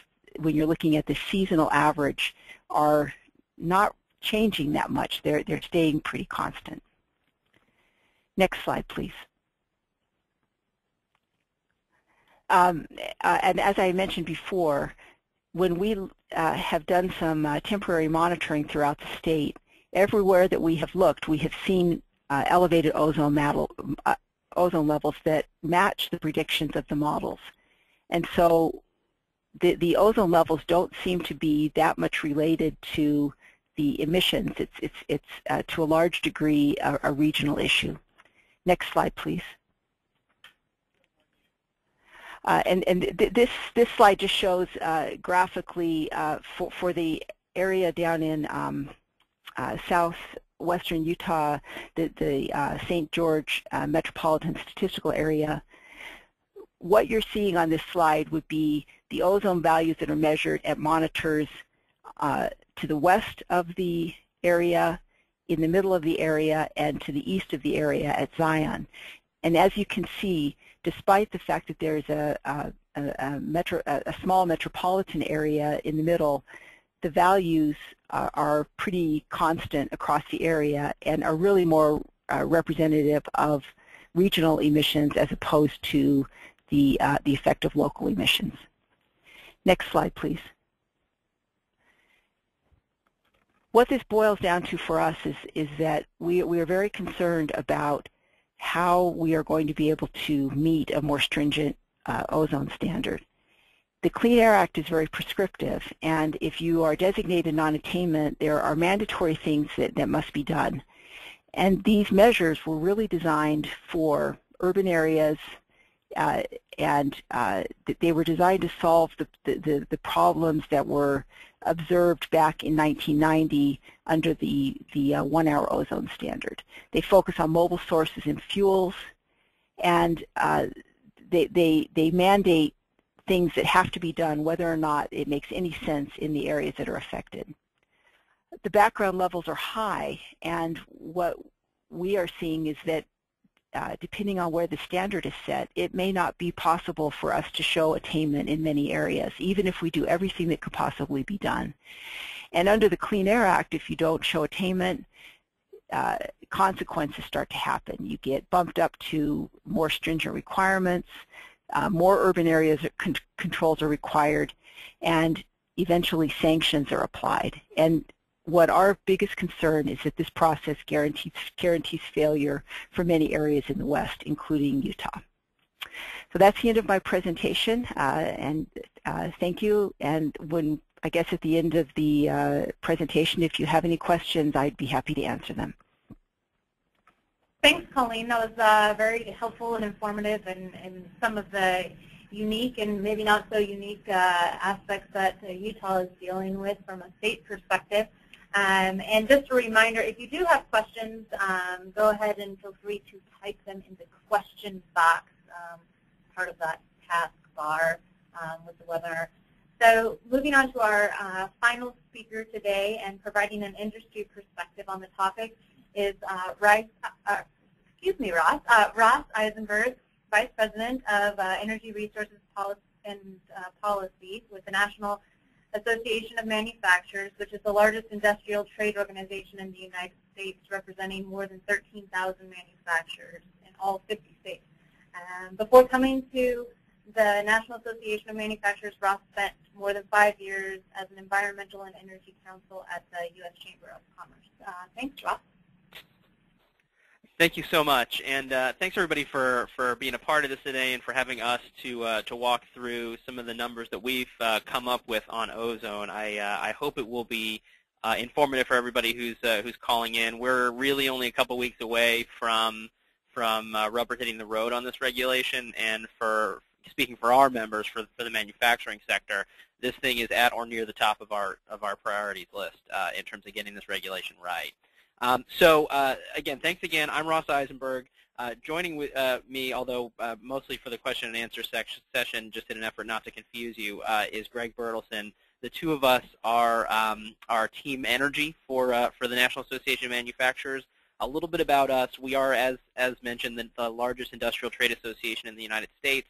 S3: when you're looking at the seasonal average, are not changing that much. They're staying pretty constant. Next slide, please. And as I mentioned before, when we have done some temporary monitoring throughout the state, everywhere that we have looked, we have seen elevated ozone levels that match the predictions of the models. And so the ozone levels don't seem to be that much related to the emissions. It's to a large degree a regional issue. Next slide, please. This slide just shows graphically for the area down in southwestern Utah, the St. George Metropolitan Statistical Area. What you're seeing on this slide would be the ozone values that are measured at monitors to the west of the area, in the middle of the area, and to the east of the area at Zion. And as you can see, despite the fact that there's a small metropolitan area in the middle, the values are pretty constant across the area and are really more representative of regional emissions as opposed to the effect of local emissions. Next slide, please. What this boils down to for us is that we are very concerned about how we are going to be able to meet a more stringent ozone standard. The Clean Air Act is very prescriptive, and if you are designated non-attainment, there are mandatory things that must be done. And these measures were really designed for urban areas, and they were designed to solve the problems that were observed back in 1990 under the 1 hour ozone standard. They focus on mobile sources and fuels, and they mandate things that have to be done whether or not it makes any sense in the areas that are affected. The background levels are high, and what we are seeing is that depending on where the standard is set, it may not be possible for us to show attainment in many areas, even if we do everything that could possibly be done. And under the Clean Air Act, if you don't show attainment, consequences start to happen. You get bumped up to more stringent requirements, more urban areas controls are required, and eventually sanctions are applied. And what our biggest concern is that this process guarantees failure for many areas in the West, including Utah. So that's the end of my presentation, and thank you. And when I guess at the end of the presentation, if you have any questions, I'd be happy to answer them.
S1: Thanks, Colleen. That was very helpful and informative, and some of the unique and maybe not so unique aspects that Utah is dealing with from a state perspective. And just a reminder, if you do have questions, go ahead and feel free to type them in the question box, part of that task bar with the webinar. So moving on to our final speaker today and providing an industry perspective on the topic is Ross Eisenberg, Vice President of Energy Resources Policy with the National Association of Manufacturers, which is the largest industrial trade organization in the United States, representing more than 13,000 manufacturers in all 50 states. Before coming to the National Association of Manufacturers, Ross spent more than 5 years as an environmental and energy counsel at the U.S. Chamber of Commerce. Thanks, Ross.
S4: Thank you so much, and thanks everybody for being a part of this today and for having us to walk through some of the numbers that we've come up with on ozone. I hope it will be informative for everybody who's calling in. We're really only a couple weeks away from rubber hitting the road on this regulation, and for speaking for our members for the manufacturing sector, this thing is at or near the top of our priorities list in terms of getting this regulation right. Again, thanks again. I'm Ross Eisenberg. Joining with me, although mostly for the question and answer session, just in an effort not to confuse you, is Greg Bertelsen. The two of us are Team Energy for the National Association of Manufacturers. A little bit about us. We are, as mentioned, the largest industrial trade association in the United States.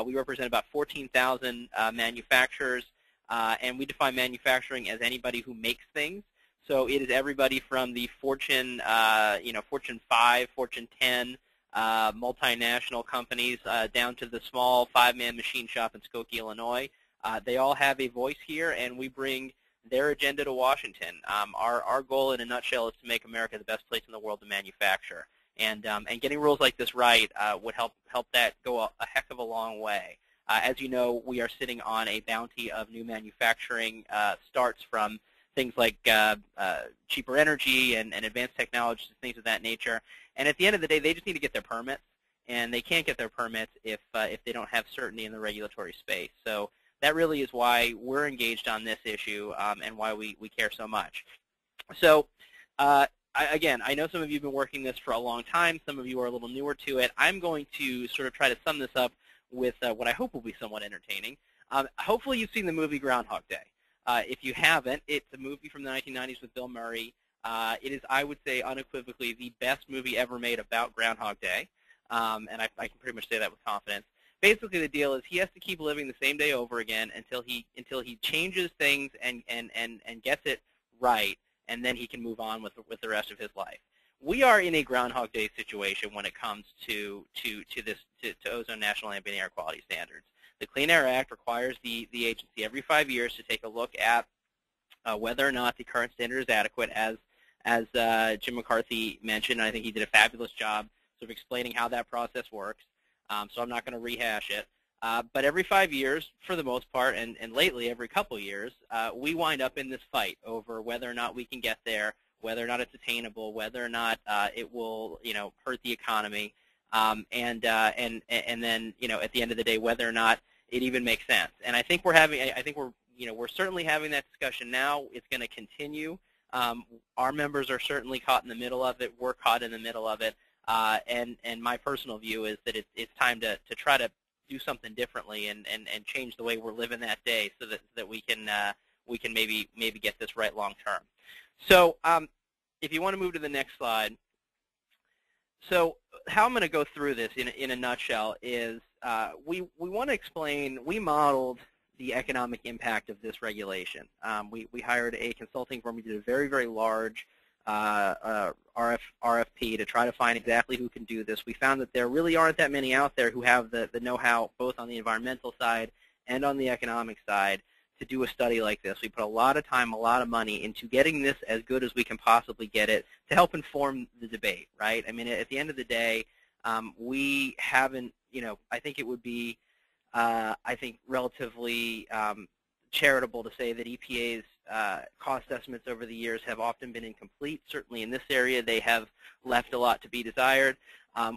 S4: We represent about 14,000 manufacturers, and we define manufacturing as anybody who makes things. So it is everybody from the Fortune 5, Fortune 10 multinational companies down to the small 5-man machine shop in Skokie, Illinois. They all have a voice here, and we bring their agenda to Washington. Our goal, in a nutshell, is to make America the best place in the world to manufacture, and getting rules like this right would help that go a heck of a long way. As you know, we are sitting on a bounty of new manufacturing starts from things like cheaper energy and advanced technologies, things of that nature. And at the end of the day, they just need to get their permits, and they can't get their permits if they don't have certainty in the regulatory space. So that really is why we're engaged on this issue and why we care so much. So again, I know some of you have been working this for a long time. Some of you are a little newer to it. I'm going to sort of try to sum this up with what I hope will be somewhat entertaining. Hopefully you've seen the movie Groundhog Day. If you haven't, it's a movie from the 1990s with Bill Murray. It is, I would say, unequivocally the best movie ever made about Groundhog Day, and I can pretty much say that with confidence. Basically, the deal is he has to keep living the same day over again until he changes things and gets it right, and then he can move on with the rest of his life. We are in a Groundhog Day situation when it comes to ozone national ambient air quality standards. The Clean Air Act requires the agency every 5 years to take a look at whether or not the current standard is adequate, as Jim McCarthy mentioned, and I think he did a fabulous job sort of explaining how that process works. So I'm not going to rehash it. But every 5 years, for the most part, and lately every couple years, we wind up in this fight over whether or not we can get there, whether or not it's attainable, whether or not it will, hurt the economy, and then, at the end of the day, whether or not it even makes sense. And I think we're certainly having that discussion now. It's going to continue. Our members are certainly caught in the middle of it. We're caught in the middle of it. And my personal view is that it's time to try to do something differently and change the way we're living that day so that we can maybe get this right long term. So if you want to move to the next slide. So how I'm going to go through this in a nutshell is we want to explain, we modeled the economic impact of this regulation. We hired a consulting firm. We did a very, very large RFP to try to find exactly who can do this. We found that there really aren't that many out there who have the know-how both on the environmental side and on the economic side to do a study like this. We put a lot of time, a lot of money into getting this as good as we can possibly get it to help inform the debate, right? I mean, at the end of the day, we haven't, I think it would be, relatively charitable to say that EPA's cost estimates over the years have often been incomplete. Certainly in this area, they have left a lot to be desired.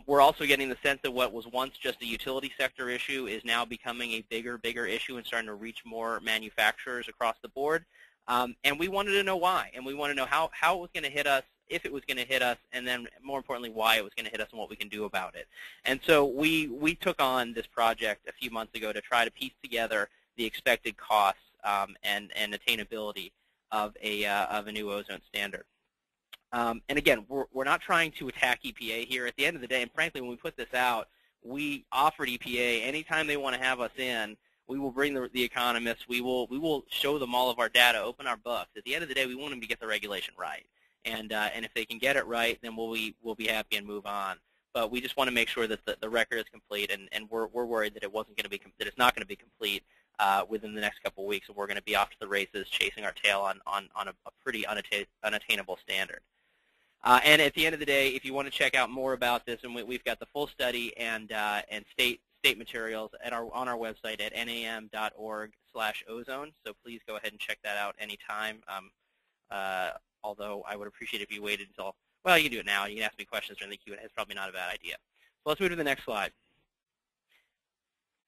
S4: We're also getting the sense that what was once just a utility sector issue is now becoming a bigger issue and starting to reach more manufacturers across the board. And we wanted to know why, and we want to know how it was going to hit us, if it was going to hit us, and then more importantly, why it was going to hit us and what we can do about it. And so we took on this project a few months ago to try to piece together the expected costs and attainability of a new ozone standard. And again, we're not trying to attack EPA here. At the end of the day, and frankly, when we put this out, we offered EPA anytime they want to have us in, we will bring the economists. We will show them all of our data, open our books. At the end of the day, we want them to get the regulation right. And if they can get it right, then we'll be happy and move on. But we just want to make sure that the record is complete, and we're worried that it's not going to be complete within the next couple of weeks, and we're going to be off to the races chasing our tail on a pretty unattainable standard. And at the end of the day, if you want to check out more about this, and we've got the full study and state materials on our website at nam.org/ozone. So please go ahead and check that out anytime. Although I would appreciate if you waited until, well, you can do it now. You can ask me questions during the Q&A. It's probably not a bad idea. So let's move to the next slide.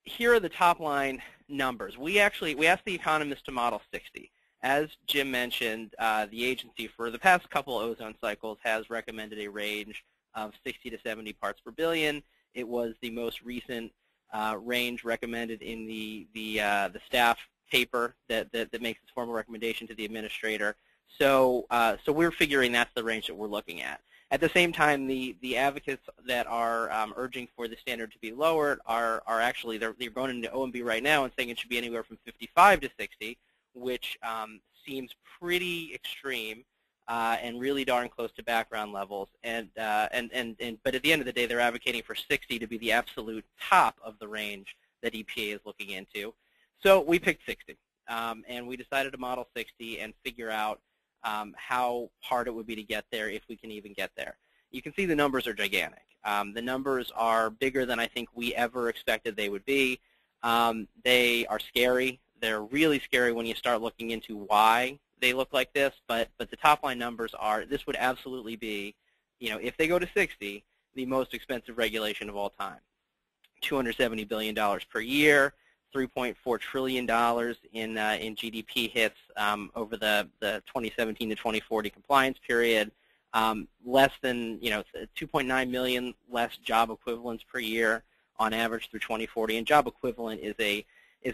S4: Here are the top line numbers. We asked the economists to model 60. As Jim mentioned, the agency for the past couple ozone cycles has recommended a range of 60 to 70 parts per billion. It was the most recent range recommended in the staff paper that makes its formal recommendation to the administrator. So we're figuring that's the range that we're looking at. At the same time, the advocates that are urging for the standard to be lowered are actually, they're going into OMB right now and saying it should be anywhere from 55 to 60, which seems pretty extreme and really darn close to background levels. But at the end of the day, they're advocating for 60 to be the absolute top of the range that EPA is looking into. So we picked 60, and we decided to model 60 and figure out how hard it would be to get there, if we can even get there. You can see the numbers are gigantic. The numbers are bigger than I think we ever expected they would be. They are scary. They're really scary when you start looking into why they look like this, but the top line numbers are, this would absolutely be, if they go to 60, the most expensive regulation of all time. $270 billion per year, $3.4 trillion in GDP hits over the 2017 to 2040 compliance period, less than 2.9 million less job equivalents per year on average through 2040. And job equivalent is a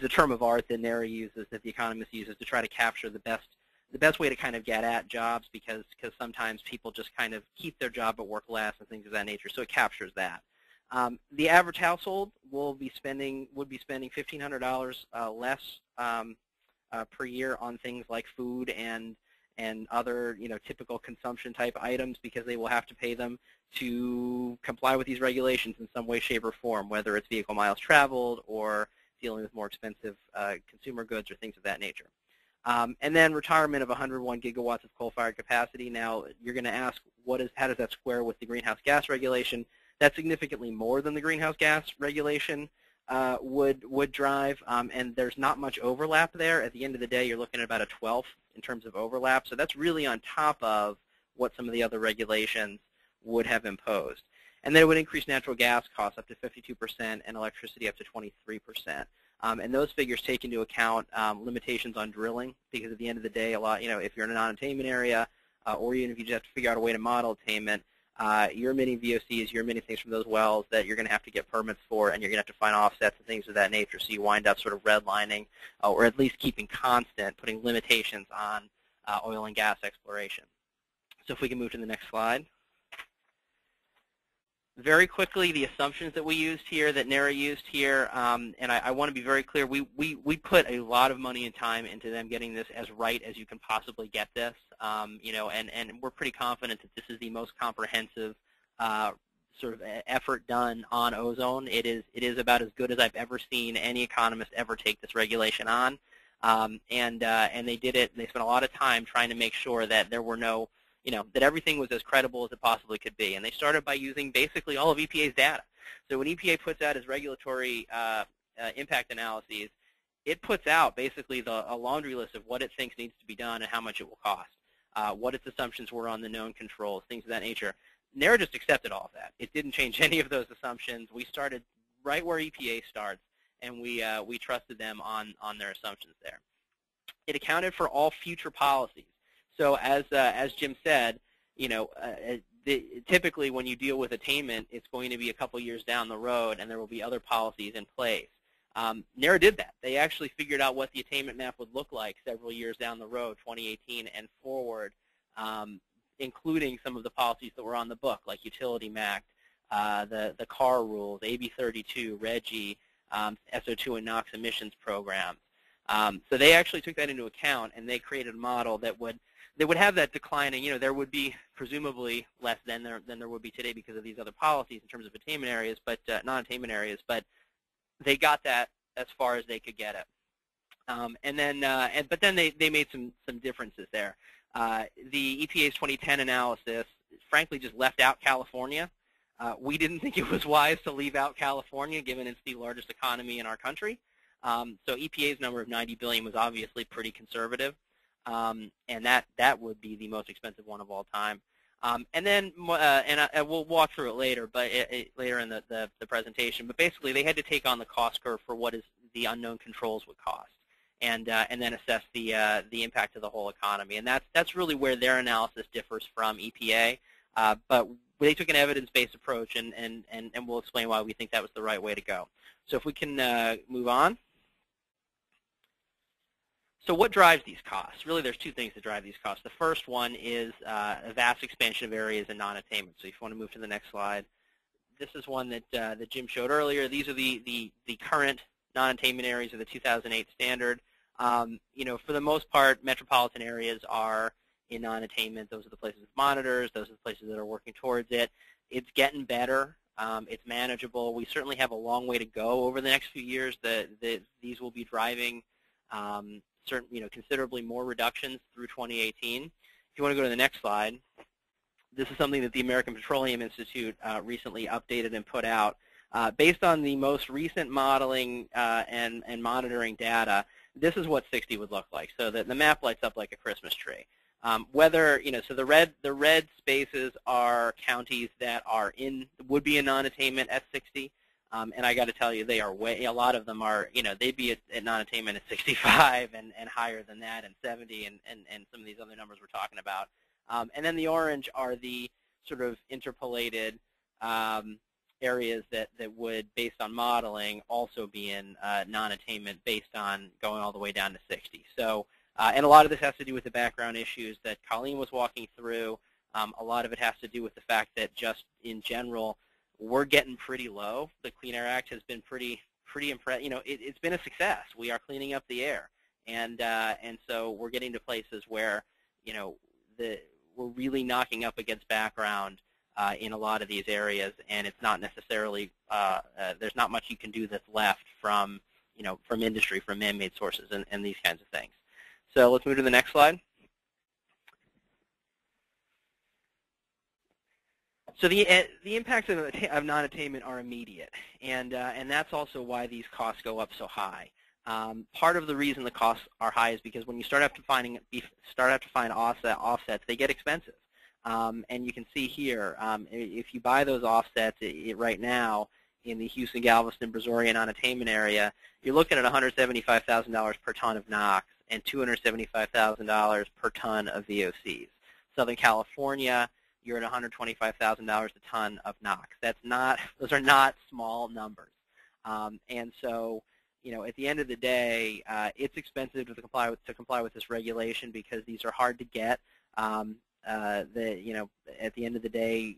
S4: term of art that NARA uses, that the economist uses to try to capture the best way to kind of get at jobs, because sometimes people just kind of keep their job but work less and things of that nature. So it captures that. The average household would be spending $1,500 less per year on things like food and other typical consumption type items, because they will have to pay them to comply with these regulations in some way, shape, or form, whether it's vehicle miles traveled or dealing with more expensive consumer goods or things of that nature. And then retirement of 101 gigawatts of coal-fired capacity. Now, you're going to ask, how does that square with the greenhouse gas regulation? That's significantly more than the greenhouse gas regulation would drive, and there's not much overlap there. At the end of the day, you're looking at about a 12th in terms of overlap. So that's really on top of what some of the other regulations would have imposed. And then it would increase natural gas costs up to 52% and electricity up to 23%. And those figures take into account limitations on drilling, because at the end of the day, if you're in a non-attainment area, or even if you just have to figure out a way to model attainment, you're emitting VOCs, you're emitting things from those wells that you're going to have to get permits for, and you're going to have to find offsets and things of that nature. So you wind up sort of redlining, or at least keeping constant, putting limitations on oil and gas exploration. So if we can move to the next slide. Very quickly, the assumptions that we used here, that NARA used here, and I want to be very clear, we put a lot of money and time into them getting this as right as you can possibly get this, and we're pretty confident that this is the most comprehensive sort of effort done on ozone. It is about as good as I've ever seen any economist ever take this regulation on, and they did it. They spent a lot of time trying to make sure that there were no that everything was as credible as it possibly could be. And they started by using basically all of EPA's data. So when EPA puts out its regulatory impact analyses, it puts out basically a laundry list of what it thinks needs to be done and how much it will cost, what its assumptions were on the known controls, things of that nature. NARA just accepted all of that. It didn't change any of those assumptions. We started right where EPA starts, and we trusted them on their assumptions there. It accounted for all future policies. So as Jim said, typically when you deal with attainment, it's going to be a couple years down the road, and there will be other policies in place. NARA did that. They actually figured out what the attainment map would look like several years down the road, 2018 and forward, including some of the policies that were on the book, like Utility MACT, the car rules, AB 32, RGGI, SO2 and NOx emissions programs. So they actually took that into account, and they created a model that would have that decline, and there would be presumably less than there would be today because of these other policies in terms of attainment areas, but non-attainment areas. But they got that as far as they could get it, but then they made some differences there. The EPA's 2010 analysis, frankly, just left out California. We didn't think it was wise to leave out California, given it's the largest economy in our country. So EPA's number of $90 billion was obviously pretty conservative. And that would be the most expensive one of all time. And then, we'll walk through it later, but later in the presentation. But basically, they had to take on the cost curve for what is the unknown controls would cost, and then assess the impact of the whole economy. And that's really where their analysis differs from EPA. But they took an evidence-based approach, and we'll explain why we think that was the right way to go. So if we can move on. So what drives these costs? Really, there's two things that drive these costs. The first one is a vast expansion of areas in non-attainment. So if you want to move to the next slide, this is one that Jim showed earlier. These are the current non-attainment areas of the 2008 standard. For the most part, metropolitan areas are in non-attainment. Those are the places with monitors. Those are the places that are working towards it. It's getting better. It's manageable. We certainly have a long way to go over the next few years. These will be driving considerably more reductions through 2018. If you want to go to the next slide, this is something that the American Petroleum Institute recently updated and put out. Based on the most recent modeling and monitoring data, this is what 60 would look like. So that the map lights up like a Christmas tree. So the red spaces are counties that would be in non-attainment at 60. And I got to tell you, they are a lot of them are, they'd be at non-attainment at 65 and higher than that, and 70, and some of these other numbers we're talking about. And then the orange are the sort of interpolated areas that would, based on modeling, also be in non-attainment based on going all the way down to 60. So, and a lot of this has to do with the background issues that Colleen was walking through. A lot of it has to do with the fact that just in general, we're getting pretty low. The Clean Air Act has been pretty impressive. It's been a success. We are cleaning up the air, and so we're getting to places where we're really knocking up against background in a lot of these areas, and it's not necessarily there's not much you can do that's left from from industry, from man-made sources, and these kinds of things. So let's move to the next slide. So the impacts of non-attainment are immediate, and that's also why these costs go up so high. Part of the reason the costs are high is because when you start to find offsets, they get expensive. And you can see here, if you buy those offsets right now in the Houston, Galveston, Brazoria non-attainment area, you're looking at $175,000 per ton of NOx and $275,000 per ton of VOCs. Southern California, you're at $125,000 a ton of NOx. Those are not small numbers. And so, at the end of the day, it's expensive to comply with this regulation because these are hard to get. At the end of the day,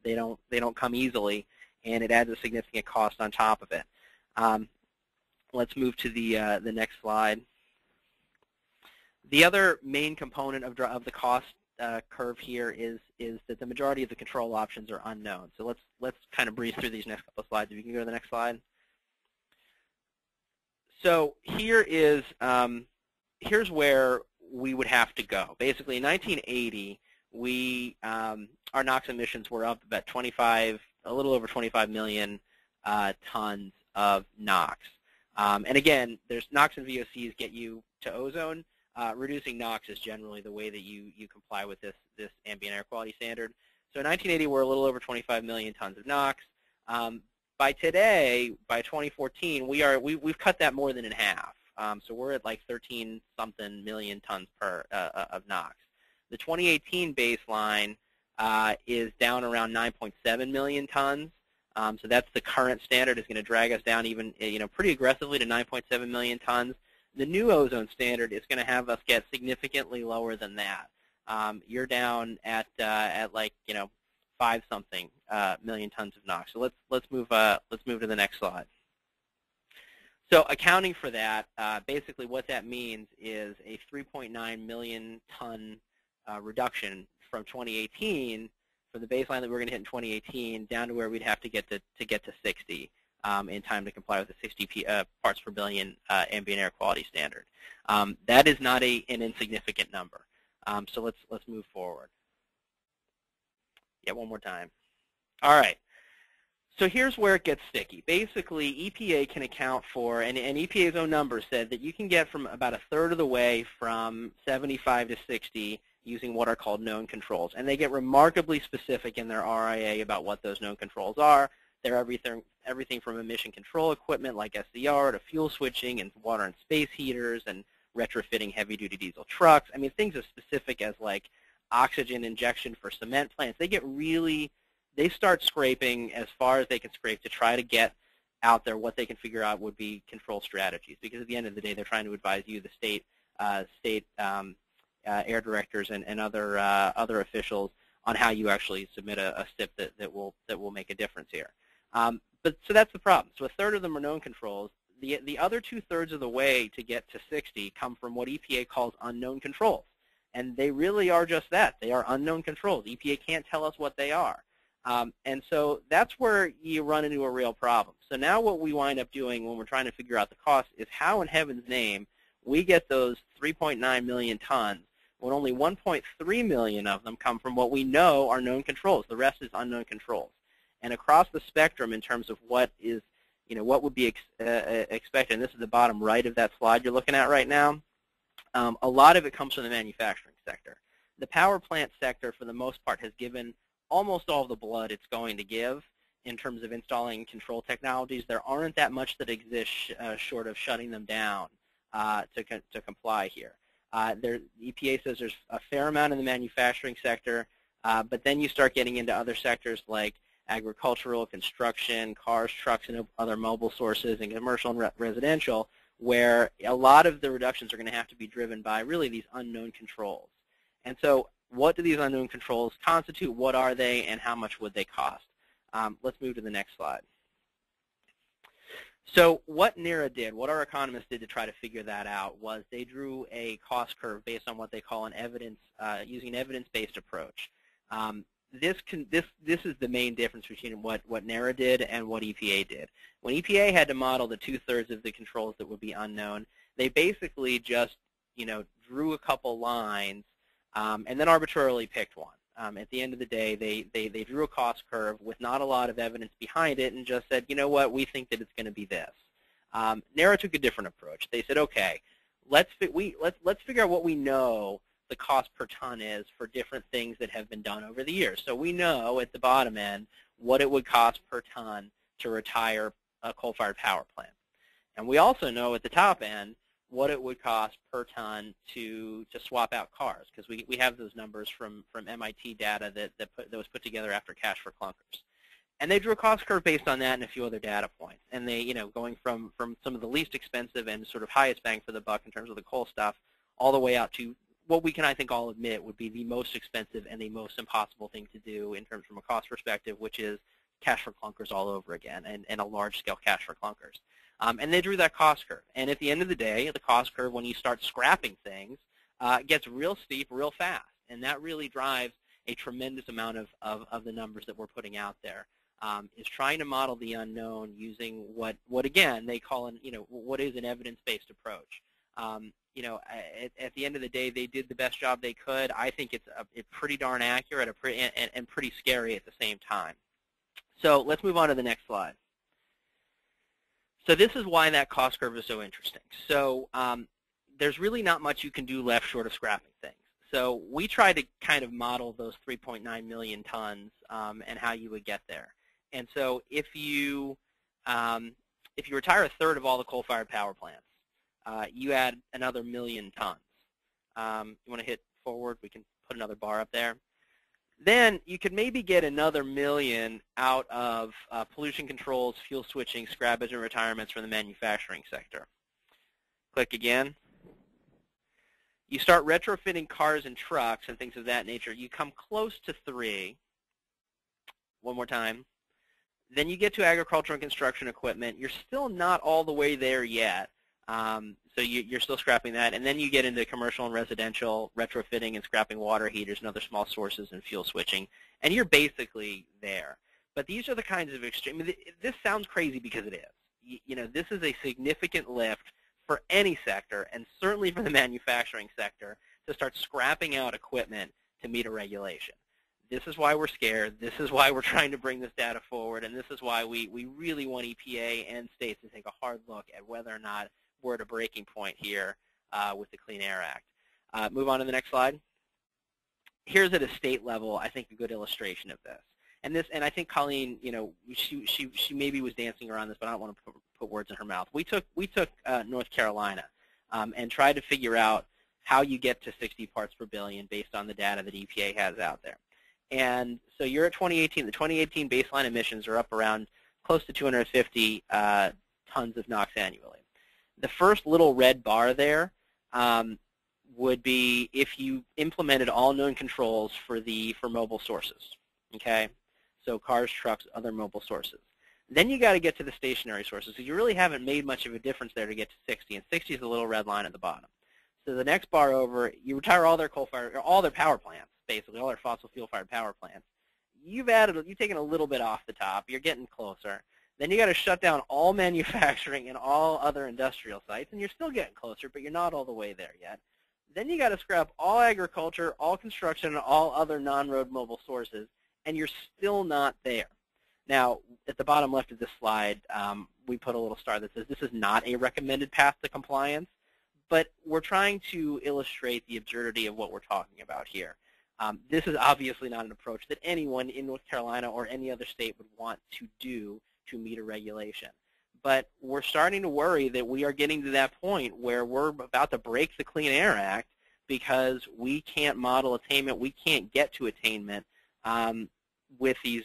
S4: they don't come easily, and it adds a significant cost on top of it. Let's move to the next slide. The other main component of the cost curve here is that the majority of the control options are unknown. So let's kind of breeze through these next couple of slides. If you can go to the next slide. So here's where we would have to go. Basically, in 1980, our NOx emissions were up about a little over 25 million tons of NOx. And again, there's NOx and VOCs get you to ozone. Reducing NOx is generally the way that you comply with this ambient air quality standard. So in 1980, we're a little over 25 million tons of NOx. By today, by 2014, we've cut that more than in half. So we're at like 13-something million tons of NOx. The 2018 baseline is down around 9.7 million tons. So that's the current standard. Is going to drag us down even pretty aggressively to 9.7 million tons. The new ozone standard is going to have us get significantly lower than that. You're down at like 5-something million tons of NOx. So let's move to the next slide. So accounting for that, basically what that means is a 3.9 million ton reduction from 2018, from the baseline that we're going to hit in 2018, down to where we'd have to get to 60. In time to comply with the 60 parts per billion ambient air quality standard. That is not an insignificant number. So let's move forward. Yeah, one more time. All right. So here's where it gets sticky. Basically, EPA can account for, and EPA's own numbers said that you can get from about a third of the way from 75 to 60 using what are called known controls. And they get remarkably specific in their RIA about what those known controls are. They're everything from emission control equipment like SCR to fuel switching and water and space heaters and retrofitting heavy-duty diesel trucks. I mean, things as specific as like oxygen injection for cement plants. They start scraping as far as they can scrape to try to get out there what they can figure out would be control strategies. Because at the end of the day, they're trying to advise you, the state air directors and other officials, on how you actually submit a SIP that will make a difference here. So that's the problem. So a third of them are known controls. The other 2/3 of the way to get to 60 come from what EPA calls unknown controls. And they really are just that. They are unknown controls. EPA can't tell us what they are. And so that's where you run into a real problem. So now what we wind up doing when we're trying to figure out the cost is how in heaven's name we get those 3.9 million tons when only 1.3 million of them come from what we know are known controls. The rest is unknown controls. And across the spectrum in terms of what is, what would be expected, and this is the bottom right of that slide you're looking at right now, a lot of it comes from the manufacturing sector. The power plant sector, for the most part, has given almost all of the blood it's going to give in terms of installing control technologies. There aren't that much that exists short of shutting them down to comply here. The EPA says there's a fair amount in the manufacturing sector, but then you start getting into other sectors like agricultural, construction, cars, trucks, and other mobile sources, and commercial and residential, where a lot of the reductions are going to have to be driven by really these unknown controls. And so what do these unknown controls constitute? What are they, and how much would they cost? Let's move to the next slide. So what NERA did, what our economists did to try to figure that out, was they drew a cost curve based on what they call an using an evidence-based approach. This is the main difference between what NERA did and what EPA did. When EPA had to model the 2/3 of the controls that would be unknown, they basically just drew a couple lines and then arbitrarily picked one. At the end of the day, they drew a cost curve with not a lot of evidence behind it and just said, you know what, we think that it's going to be this. NERA took a different approach. They said, okay, let's figure out what we know the cost per ton is for different things that have been done over the years. So we know at the bottom end what it would cost per ton to retire a coal-fired power plant. And we also know at the top end what it would cost per ton to swap out cars, because we have those numbers from MIT data that was put together after Cash for Clunkers. And they drew a cost curve based on that and a few other data points. And they, going from some of the least expensive and sort of highest bang for the buck in terms of the coal stuff, all the way out to what we can, I think, all admit would be the most expensive and the most impossible thing to do in terms from a cost perspective, which is Cash for Clunkers all over again, and a large-scale Cash for Clunkers. And they drew that cost curve. And at the end of the day, the cost curve, when you start scrapping things, gets real steep real fast. And that really drives a tremendous amount of the numbers that we're putting out there, is trying to model the unknown using what again, they call what is an evidence-based approach. At the end of the day, they did the best job they could. I think it's pretty darn accurate and pretty scary at the same time. So let's move on to the next slide. So this is why that cost curve is so interesting. So there's really not much you can do left short of scrapping things. So we try to kind of model those 3.9 million tons and how you would get there. And so if you retire 1/3 of all the coal-fired power plants, you add another 1 million tons. You want to hit forward? We can put another bar up there. Then you could maybe get another 1 million out of pollution controls, fuel switching, scrappage, and retirements from the manufacturing sector. Click again. You start retrofitting cars and trucks and things of that nature. You come close to 3. One more time. Then you get to agriculture and construction equipment. You're still not all the way there yet. So you're still scrapping that, and then you get into commercial and residential retrofitting and scrapping water heaters and other small sources and fuel switching, and you're basically there. But these are the kinds of extreme. This sounds crazy because it is. This is a significant lift for any sector, and certainly for the manufacturing sector, to start scrapping out equipment to meet a regulation. This is why we're scared. This is why we're trying to bring this data forward, and this is why we really want EPA and states to take a hard look at whether or not we're at a breaking point here with the Clean Air Act. Move on to the next slide. Here's at a state level, I think, a good illustration of this. And I think Colleen, she maybe was dancing around this, but I don't want to put words in her mouth. We took North Carolina and tried to figure out how you get to 60 parts per billion based on the data that EPA has out there. And so you're at 2018. The 2018 baseline emissions are up around close to 250 tons of NOx annually. The first little red bar there would be if you implemented all known controls for mobile sources. Okay, so cars, trucks, other mobile sources. Then you got to get to the stationary sources. So you really haven't made much of a difference there to get to 60, and 60 is the little red line at the bottom. So the next bar over, you retire all their coal-fired, or all their power plants, basically all their fossil fuel-fired power plants. You've taken a little bit off the top. You're getting closer. Then you got to shut down all manufacturing and all other industrial sites, and you're still getting closer, but you're not all the way there yet. Then you got to scrap all agriculture, all construction, and all other non-road mobile sources, and you're still not there. Now, at the bottom left of this slide, we put a little star that says this is not a recommended path to compliance, but we're trying to illustrate the absurdity of what we're talking about here. This is obviously not an approach that anyone in North Carolina or any other state would want to do to meet a regulation. But we're starting to worry that we are getting to that point where we're about to break the Clean Air Act because we can't model attainment, we can't get to attainment with these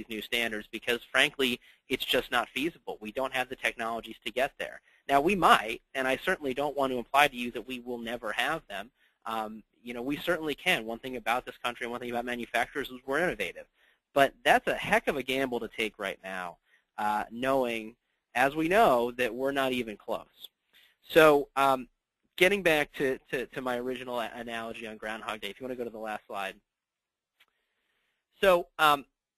S4: new standards because, frankly, it's just not feasible. We don't have the technologies to get there. Now, we might, and I certainly don't want to imply to you that we will never have them. You know, we certainly can. One thing about this country and one thing about manufacturers is we're innovative. But that's a heck of a gamble to take right now, knowing, as we know, that we're not even close. So getting back to my original analogy on Groundhog Day, if you want to go to the last slide. So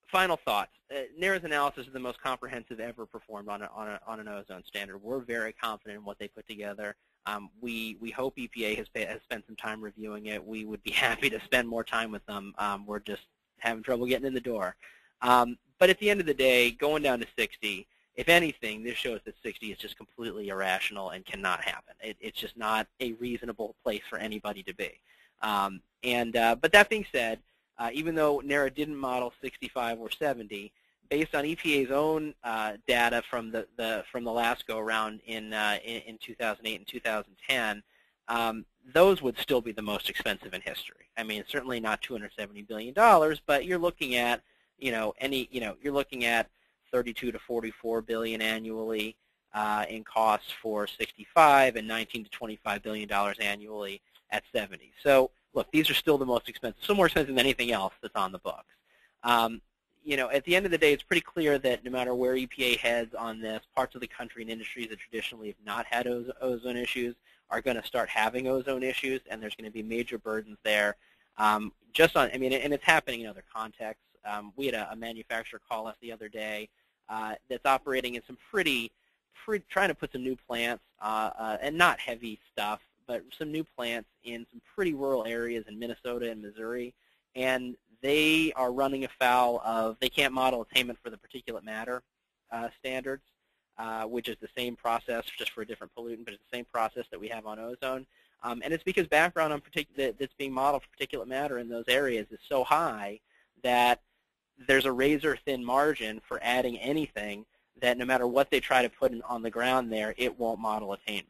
S4: final thoughts. NARA's analysis is the most comprehensive ever performed on an ozone standard. We're very confident in what they put together. We hope EPA has spent some time reviewing it. We would be happy to spend more time with them. We're just having trouble getting in the door. But at the end of the day, going down to 60, if anything, this shows that 60 is just completely irrational and cannot happen. It's just not a reasonable place for anybody to be. But that being said, even though NARA didn't model 65 or 70, based on EPA's own data from the last go-around in 2008 and 2010, those would still be the most expensive in history. I mean, certainly not $270 billion, but you're looking at, you're looking at 32 to 44 billion annually in costs for 65, and 19 to 25 billion dollars annually at 70. So, look, these are still the most expensive, still more expensive than anything else that's on the books. At the end of the day, it's pretty clear that no matter where EPA heads on this, parts of the country and industries that traditionally have not had ozone issues are going to start having ozone issues, and there's going to be major burdens there. And it's happening in other contexts. We had a manufacturer call us the other day that's operating in some trying to put some new plants, and not heavy stuff, but some new plants in some pretty rural areas in Minnesota and Missouri, and they are running afoul of, they can't model attainment for the particulate matter standards, which is the same process, just for a different pollutant, but it's the same process that we have on ozone. And it's because background on that's being modeled for particulate matter in those areas is so high that there's a razor-thin margin for adding anything that no matter what they try to put on the ground there, it won't model attainment.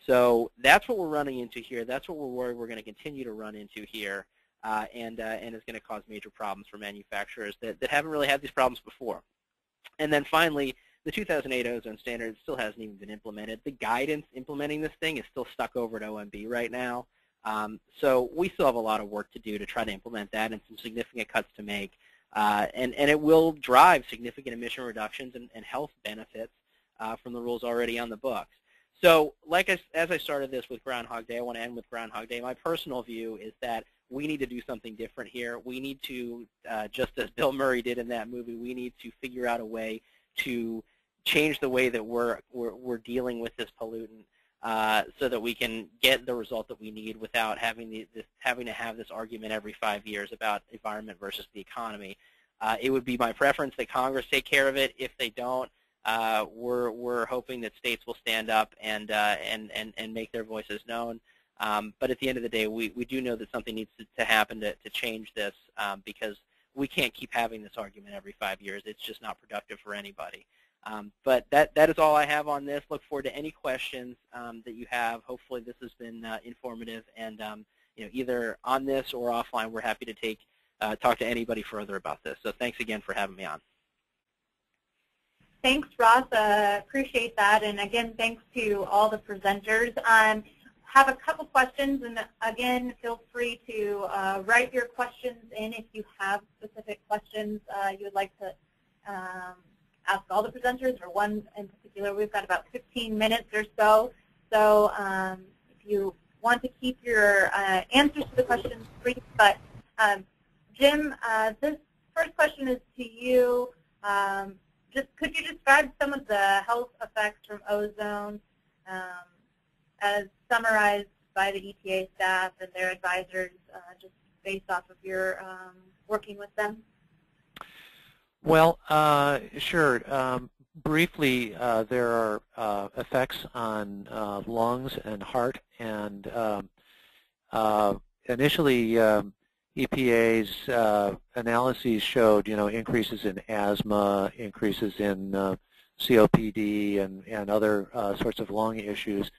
S4: So that's what we're running into here. That's what we're worried we're going to continue to run into here, and it's going to cause major problems for manufacturers that haven't really had these problems before. And then finally, the 2008 ozone standard still hasn't even been implemented. The guidance implementing this thing is still stuck over at OMB right now. So we still have a lot of work to do to try to implement that and some significant cuts to make. And it will drive significant emission reductions and health benefits from the rules already on the books. So as I started this with Groundhog Day, I want to end with Groundhog Day. My personal view is that we need to do something different here. We need to, just as Bill Murray did in that movie, we need to figure out a way to change the way that we're dealing with this pollutant so that we can get the result that we need without having to have this argument every 5 years about environment versus the economy. It would be my preference that Congress take care of it. If they don't, we're hoping that states will stand up and make their voices known. But at the end of the day, we do know that something needs to happen to change this because we can't keep having this argument every 5 years. It's just not productive for anybody. But that is all I have on this. Look forward to any questions that you have. Hopefully this has been informative, and either on this or offline, we're happy to talk to anybody further about this. So thanks again for having me on.
S1: Thanks, Ross. Appreciate that. And again, thanks to all the presenters. Have a couple questions, and again, feel free to write your questions in if you have specific questions you would like to ask all the presenters, or one in particular. We've got about 15 minutes or so. So if you want to keep your answers to the questions brief, but Jim, this first question is to you. Could you describe some of the health effects from ozone as summarized by the EPA staff and their advisors, just based off of your working with them?
S2: Well, sure. Briefly, there are effects on lungs and heart, and initially EPA's analyses showed, increases in asthma, increases in COPD, and other sorts of lung issues.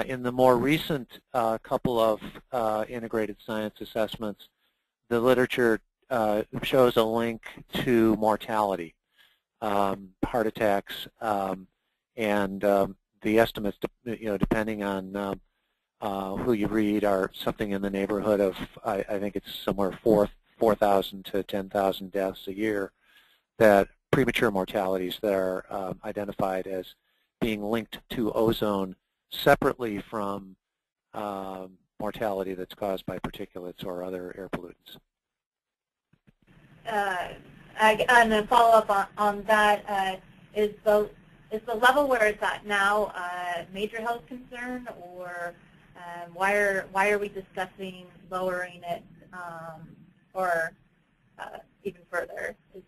S2: In the more recent couple of integrated science assessments, the literature shows a link to mortality, heart attacks, and the estimates, depending on who you read, are something in the neighborhood of, I think it's somewhere 4,000 to 10,000 deaths a year, that premature mortalities that are identified as being linked to ozone separately from mortality that's caused by particulates or other air pollutants.
S1: And then follow up on that, is the level where it's at now a major health concern, or why are we discussing lowering it or even further? Is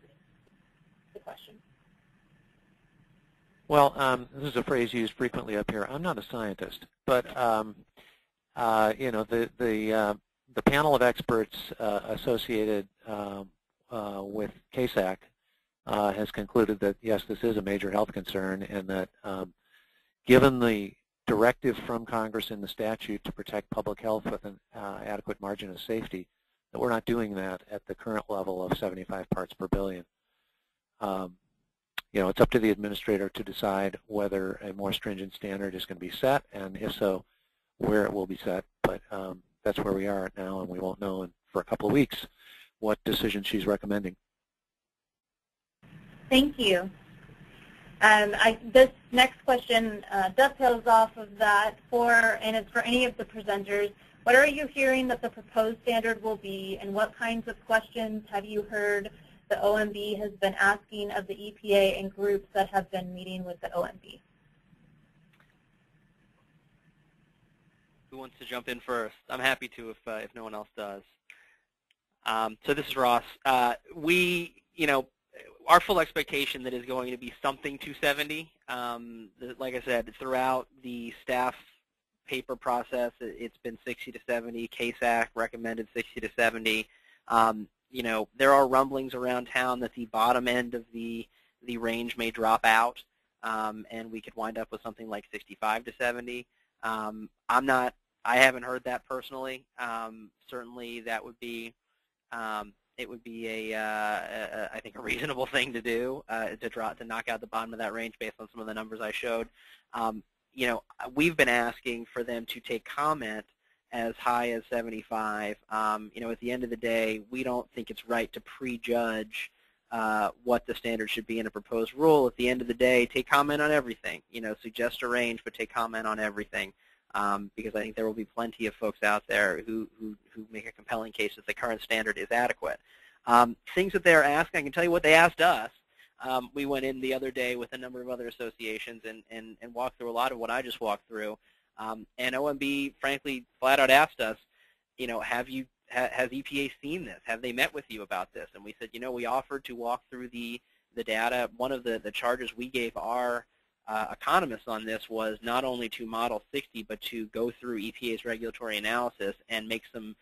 S1: the question.
S2: Well, this is a phrase used frequently up here. I'm not a scientist, but the panel of experts associated with CASAC has concluded that yes, this is a major health concern, and that given the directive from Congress in the statute to protect public health with an adequate margin of safety, that we're not doing that at the current level of 75 parts per billion. It's up to the administrator to decide whether a more stringent standard is going to be set, and if so, where it will be set. But that's where we are now, and we won't know for a couple of weeks what decision she's recommending.
S1: Thank you. This next question dovetails off of that, and it's for any of the presenters. What are you hearing that the proposed standard will be, and what kinds of questions have you heard the OMB has been asking of the EPA and groups that have been meeting with the OMB?
S4: Who wants to jump in first? I'm happy to if no one else does. So this is Ross. Our full expectation that is going to be something 270. Like I said, throughout the staff paper process, it's been 60 to 70. CASAC recommended 60 to 70. There are rumblings around town that the bottom end of the range may drop out, and we could wind up with something like 65 to 70. I haven't heard that personally. Certainly, that would be it would be I think a reasonable thing to do to knock out the bottom of that range based on some of the numbers I showed. We've been asking for them to take comment as high as 75. At the end of the day, we don't think it's right to prejudge what the standard should be in a proposed rule. At the end of the day, take comment on everything. Suggest a range, but take comment on everything. Because I think there will be plenty of folks out there who make a compelling case that the current standard is adequate. Things that they're asking, I can tell you what they asked us. We went in the other day with a number of other associations and walked through a lot of what I just walked through. And OMB, frankly, flat out asked us, has EPA seen this? Have they met with you about this? And we said, we offered to walk through the data. One of the charges we gave our economists on this was not only to model 60, but to go through EPA's regulatory analysis and make some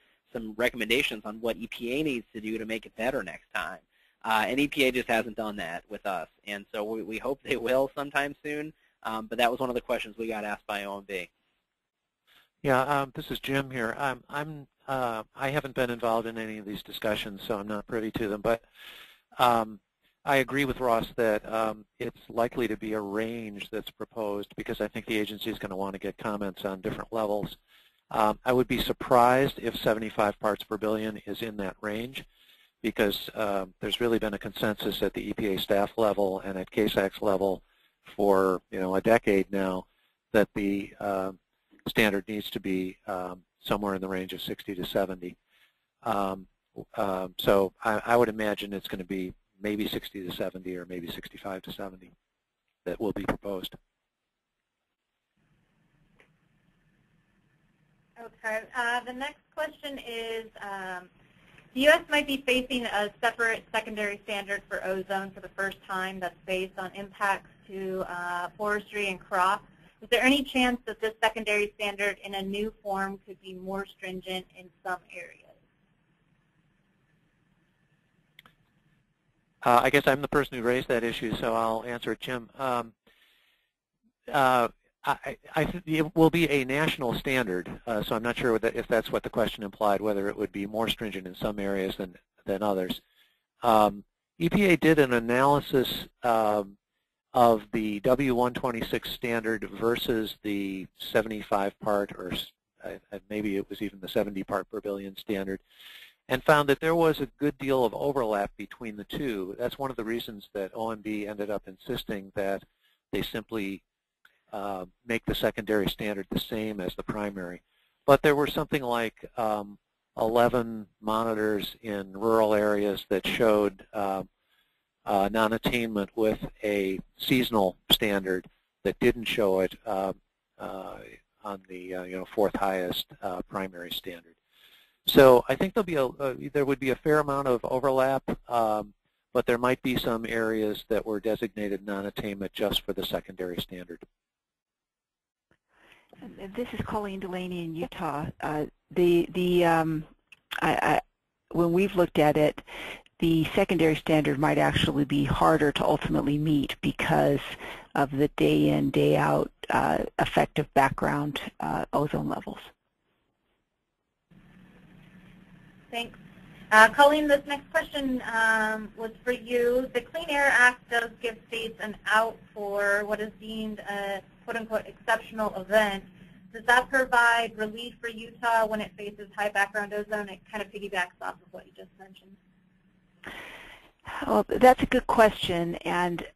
S4: recommendations on what EPA needs to do to make it better next time. And EPA just hasn't done that with us. And so we hope they will sometime soon. But that was one of the questions we got asked by OMB.
S2: Yeah, this is Jim here. I haven't been involved in any of these discussions, so I'm not privy to them. But I agree with Ross that it's likely to be a range that's proposed because I think the agency is going to want to get comments on different levels. I would be surprised if 75 parts per billion is in that range because there's really been a consensus at the EPA staff level and at CASAC's level for a decade now that the standard needs to be somewhere in the range of 60 to 70. So I would imagine it's going to be maybe 60 to 70 or maybe 65 to 70 that will be proposed.
S1: Okay. The next question is, The U.S. might be facing a separate secondary standard for ozone for the first time that's based on impacts to forestry and crop. Is there any chance that this secondary standard in a new form could be more stringent in some areas?
S2: I guess I'm the person who raised that issue, so I'll answer it, Jim. It will be a national standard, so I'm not sure if that's what the question implied, whether it would be more stringent in some areas than others. EPA did an analysis of the W126 standard versus the 75 part, or maybe it was even the 70 part per billion standard, and found that there was a good deal of overlap between the two. That's one of the reasons that OMB ended up insisting that they simply make the secondary standard the same as the primary. But there were something like 11 monitors in rural areas that showed non-attainment with a seasonal standard that didn't show it on the fourth highest primary standard. So I think there would be a fair amount of overlap, but there might be some areas that were designated non-attainment just for the secondary standard.
S3: This is Colleen Delaney in Utah. When we've looked at it, the secondary standard might actually be harder to ultimately meet because of the day-in, day-out effect of background ozone levels.
S1: Thanks. Colleen, this next question was for you. The Clean Air Act does give states an out for what is deemed a quote-unquote exceptional event. Does that provide relief for Utah when it faces high background ozone? It kind of piggybacks off of what you just mentioned.
S3: Well, that's a good question, and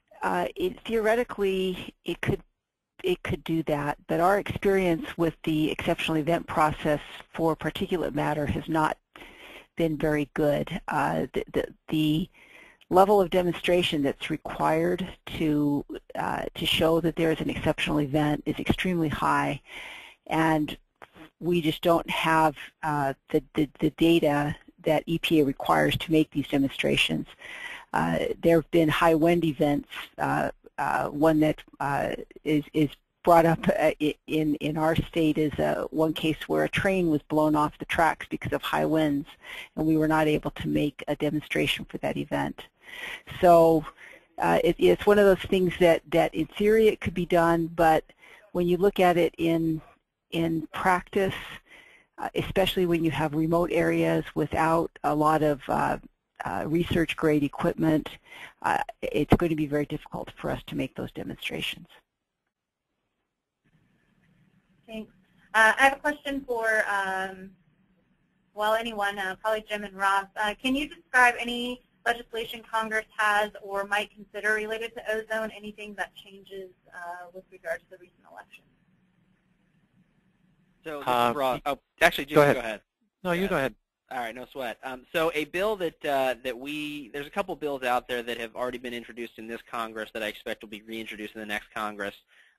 S3: theoretically it could do that, but our experience with the exceptional event process for particulate matter has not been very good. The level of demonstration that's required to show that there is an exceptional event is extremely high, and we just don't have the data that EPA requires to make these demonstrations. There have been high wind events. One that is brought up in our state is one case where a train was blown off the tracks because of high winds, and we were not able to make a demonstration for that event. So it's one of those things that in theory it could be done, but when you look at it in practice, especially when you have remote areas without a lot of research grade equipment, it's going to be very difficult for us to make those demonstrations.
S1: Thanks. I have a question for, well, anyone, probably Jim and Ross. Can you describe any legislation Congress has or might consider related to ozone, anything that changes with regards to the recent election?
S4: So this is Ross. Oh, actually, Jim, go ahead.
S2: No, you go ahead.
S4: All right, no sweat. So a bill there's a couple bills out there that have already been introduced in this Congress that I expect will be reintroduced in the next Congress.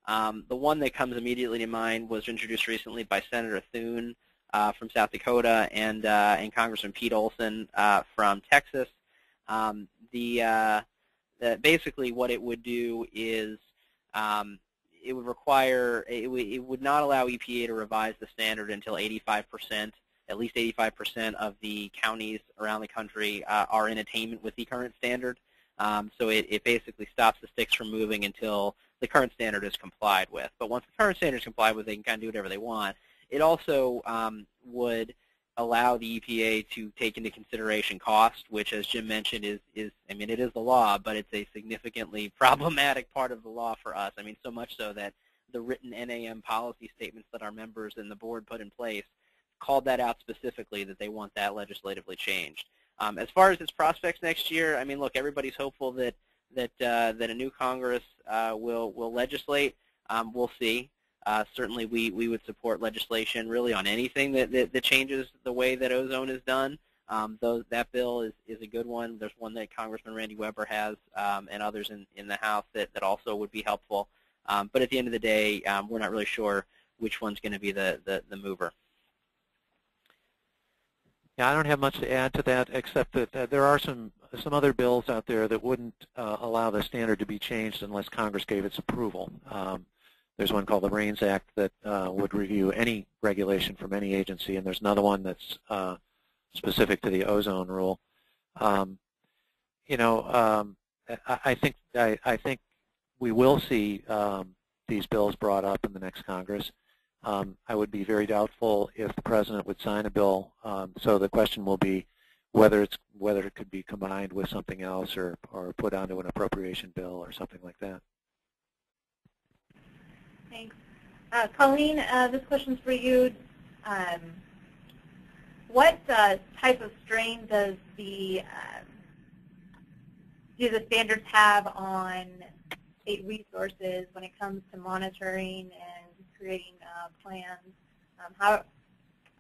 S4: The one that comes immediately to mind was introduced recently by Senator Thune from South Dakota and Congressman Bertelsen from Texas. Basically what it would do is it would not allow EPA to revise the standard until 85%, at least 85% of the counties around the country are in attainment with the current standard. So it basically stops the sticks from moving until the current standard is complied with. But once the current standard is complied with, they can kind of do whatever they want. It also would allow the EPA to take into consideration cost, which, as Jim mentioned, I mean, it is the law, but it's a significantly problematic part of the law for us. I mean, so much so that the written NAM policy statements that our members and the board put in place called that out specifically, that they want that legislatively changed. As far as its prospects next year, I mean, look, everybody's hopeful that a new Congress will legislate. We'll see. Certainly, we would support legislation really on anything that changes the way that ozone is done. That bill is a good one. There's one that Congressman Randy Weber has and others in the House that also would be helpful. But at the end of the day, we're not really sure which one's going to be the mover.
S2: Yeah, I don't have much to add to that, except that there are some other bills out there that wouldn't allow the standard to be changed unless Congress gave its approval. There's one called the RAINS Act that would review any regulation from any agency, and there's another one that's specific to the ozone rule. You know, I think we will see these bills brought up in the next Congress. I would be very doubtful if the President would sign a bill. So the question will be whether it could be combined with something else or put onto an appropriation bill or something like that.
S1: Thanks. Colleen, this question's for you. What type of strain does do the standards have on state resources when it comes to monitoring and creating plans? How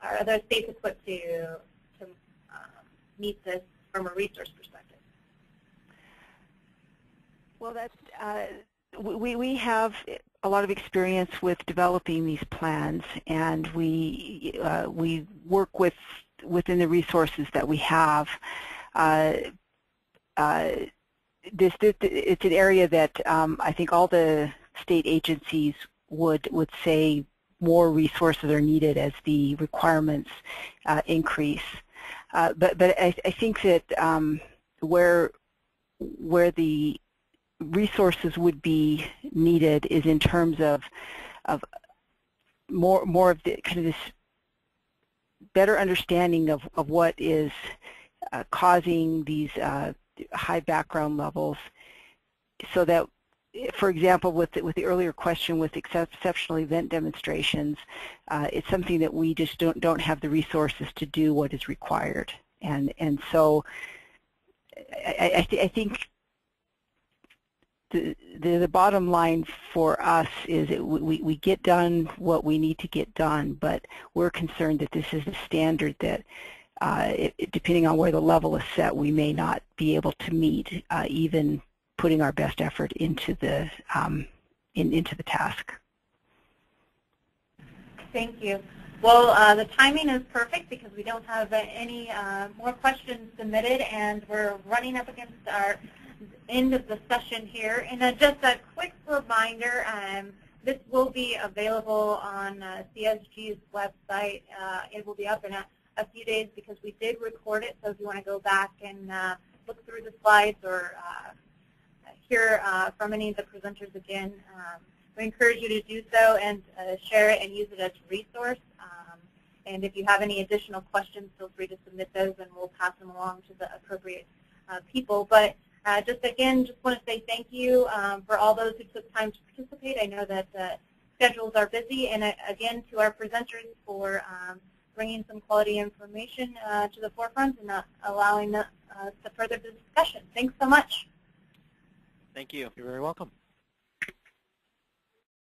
S1: are other states equipped to meet this from a resource perspective?
S3: Well, that's we have a lot of experience with developing these plans, and we work within the resources that we have. It's an area that I think all the state agencies would say more resources are needed as the requirements increase. But I think that where the resources would be needed is in terms of more of the kind of this better understanding of what is causing these high background levels, so that, for example, with the earlier question with exceptional event demonstrations, it's something that we just don't have the resources to do what is required, and so I think the bottom line for us is that we get done what we need to get done, but we're concerned that this is a standard that depending on where the level is set, we may not be able to meet, even putting our best effort into the task.
S1: Thank you. Well, the timing is perfect because we don't have any more questions submitted, and we're running up against our end of the session here. And just a quick reminder, this will be available on CSG's website. It will be up in a few days because we did record it, so if you want to go back and look through the slides or hear from any of the presenters again, we encourage you to do so and share it and use it as a resource. And if you have any additional questions, feel free to submit those and we'll pass them along to the appropriate people. But just want to say thank you for all those who took time to participate. I know that schedules are busy, and again to our presenters for bringing some quality information to the forefront and allowing us to further the discussion. Thanks so much.
S4: Thank you.
S2: You're very welcome.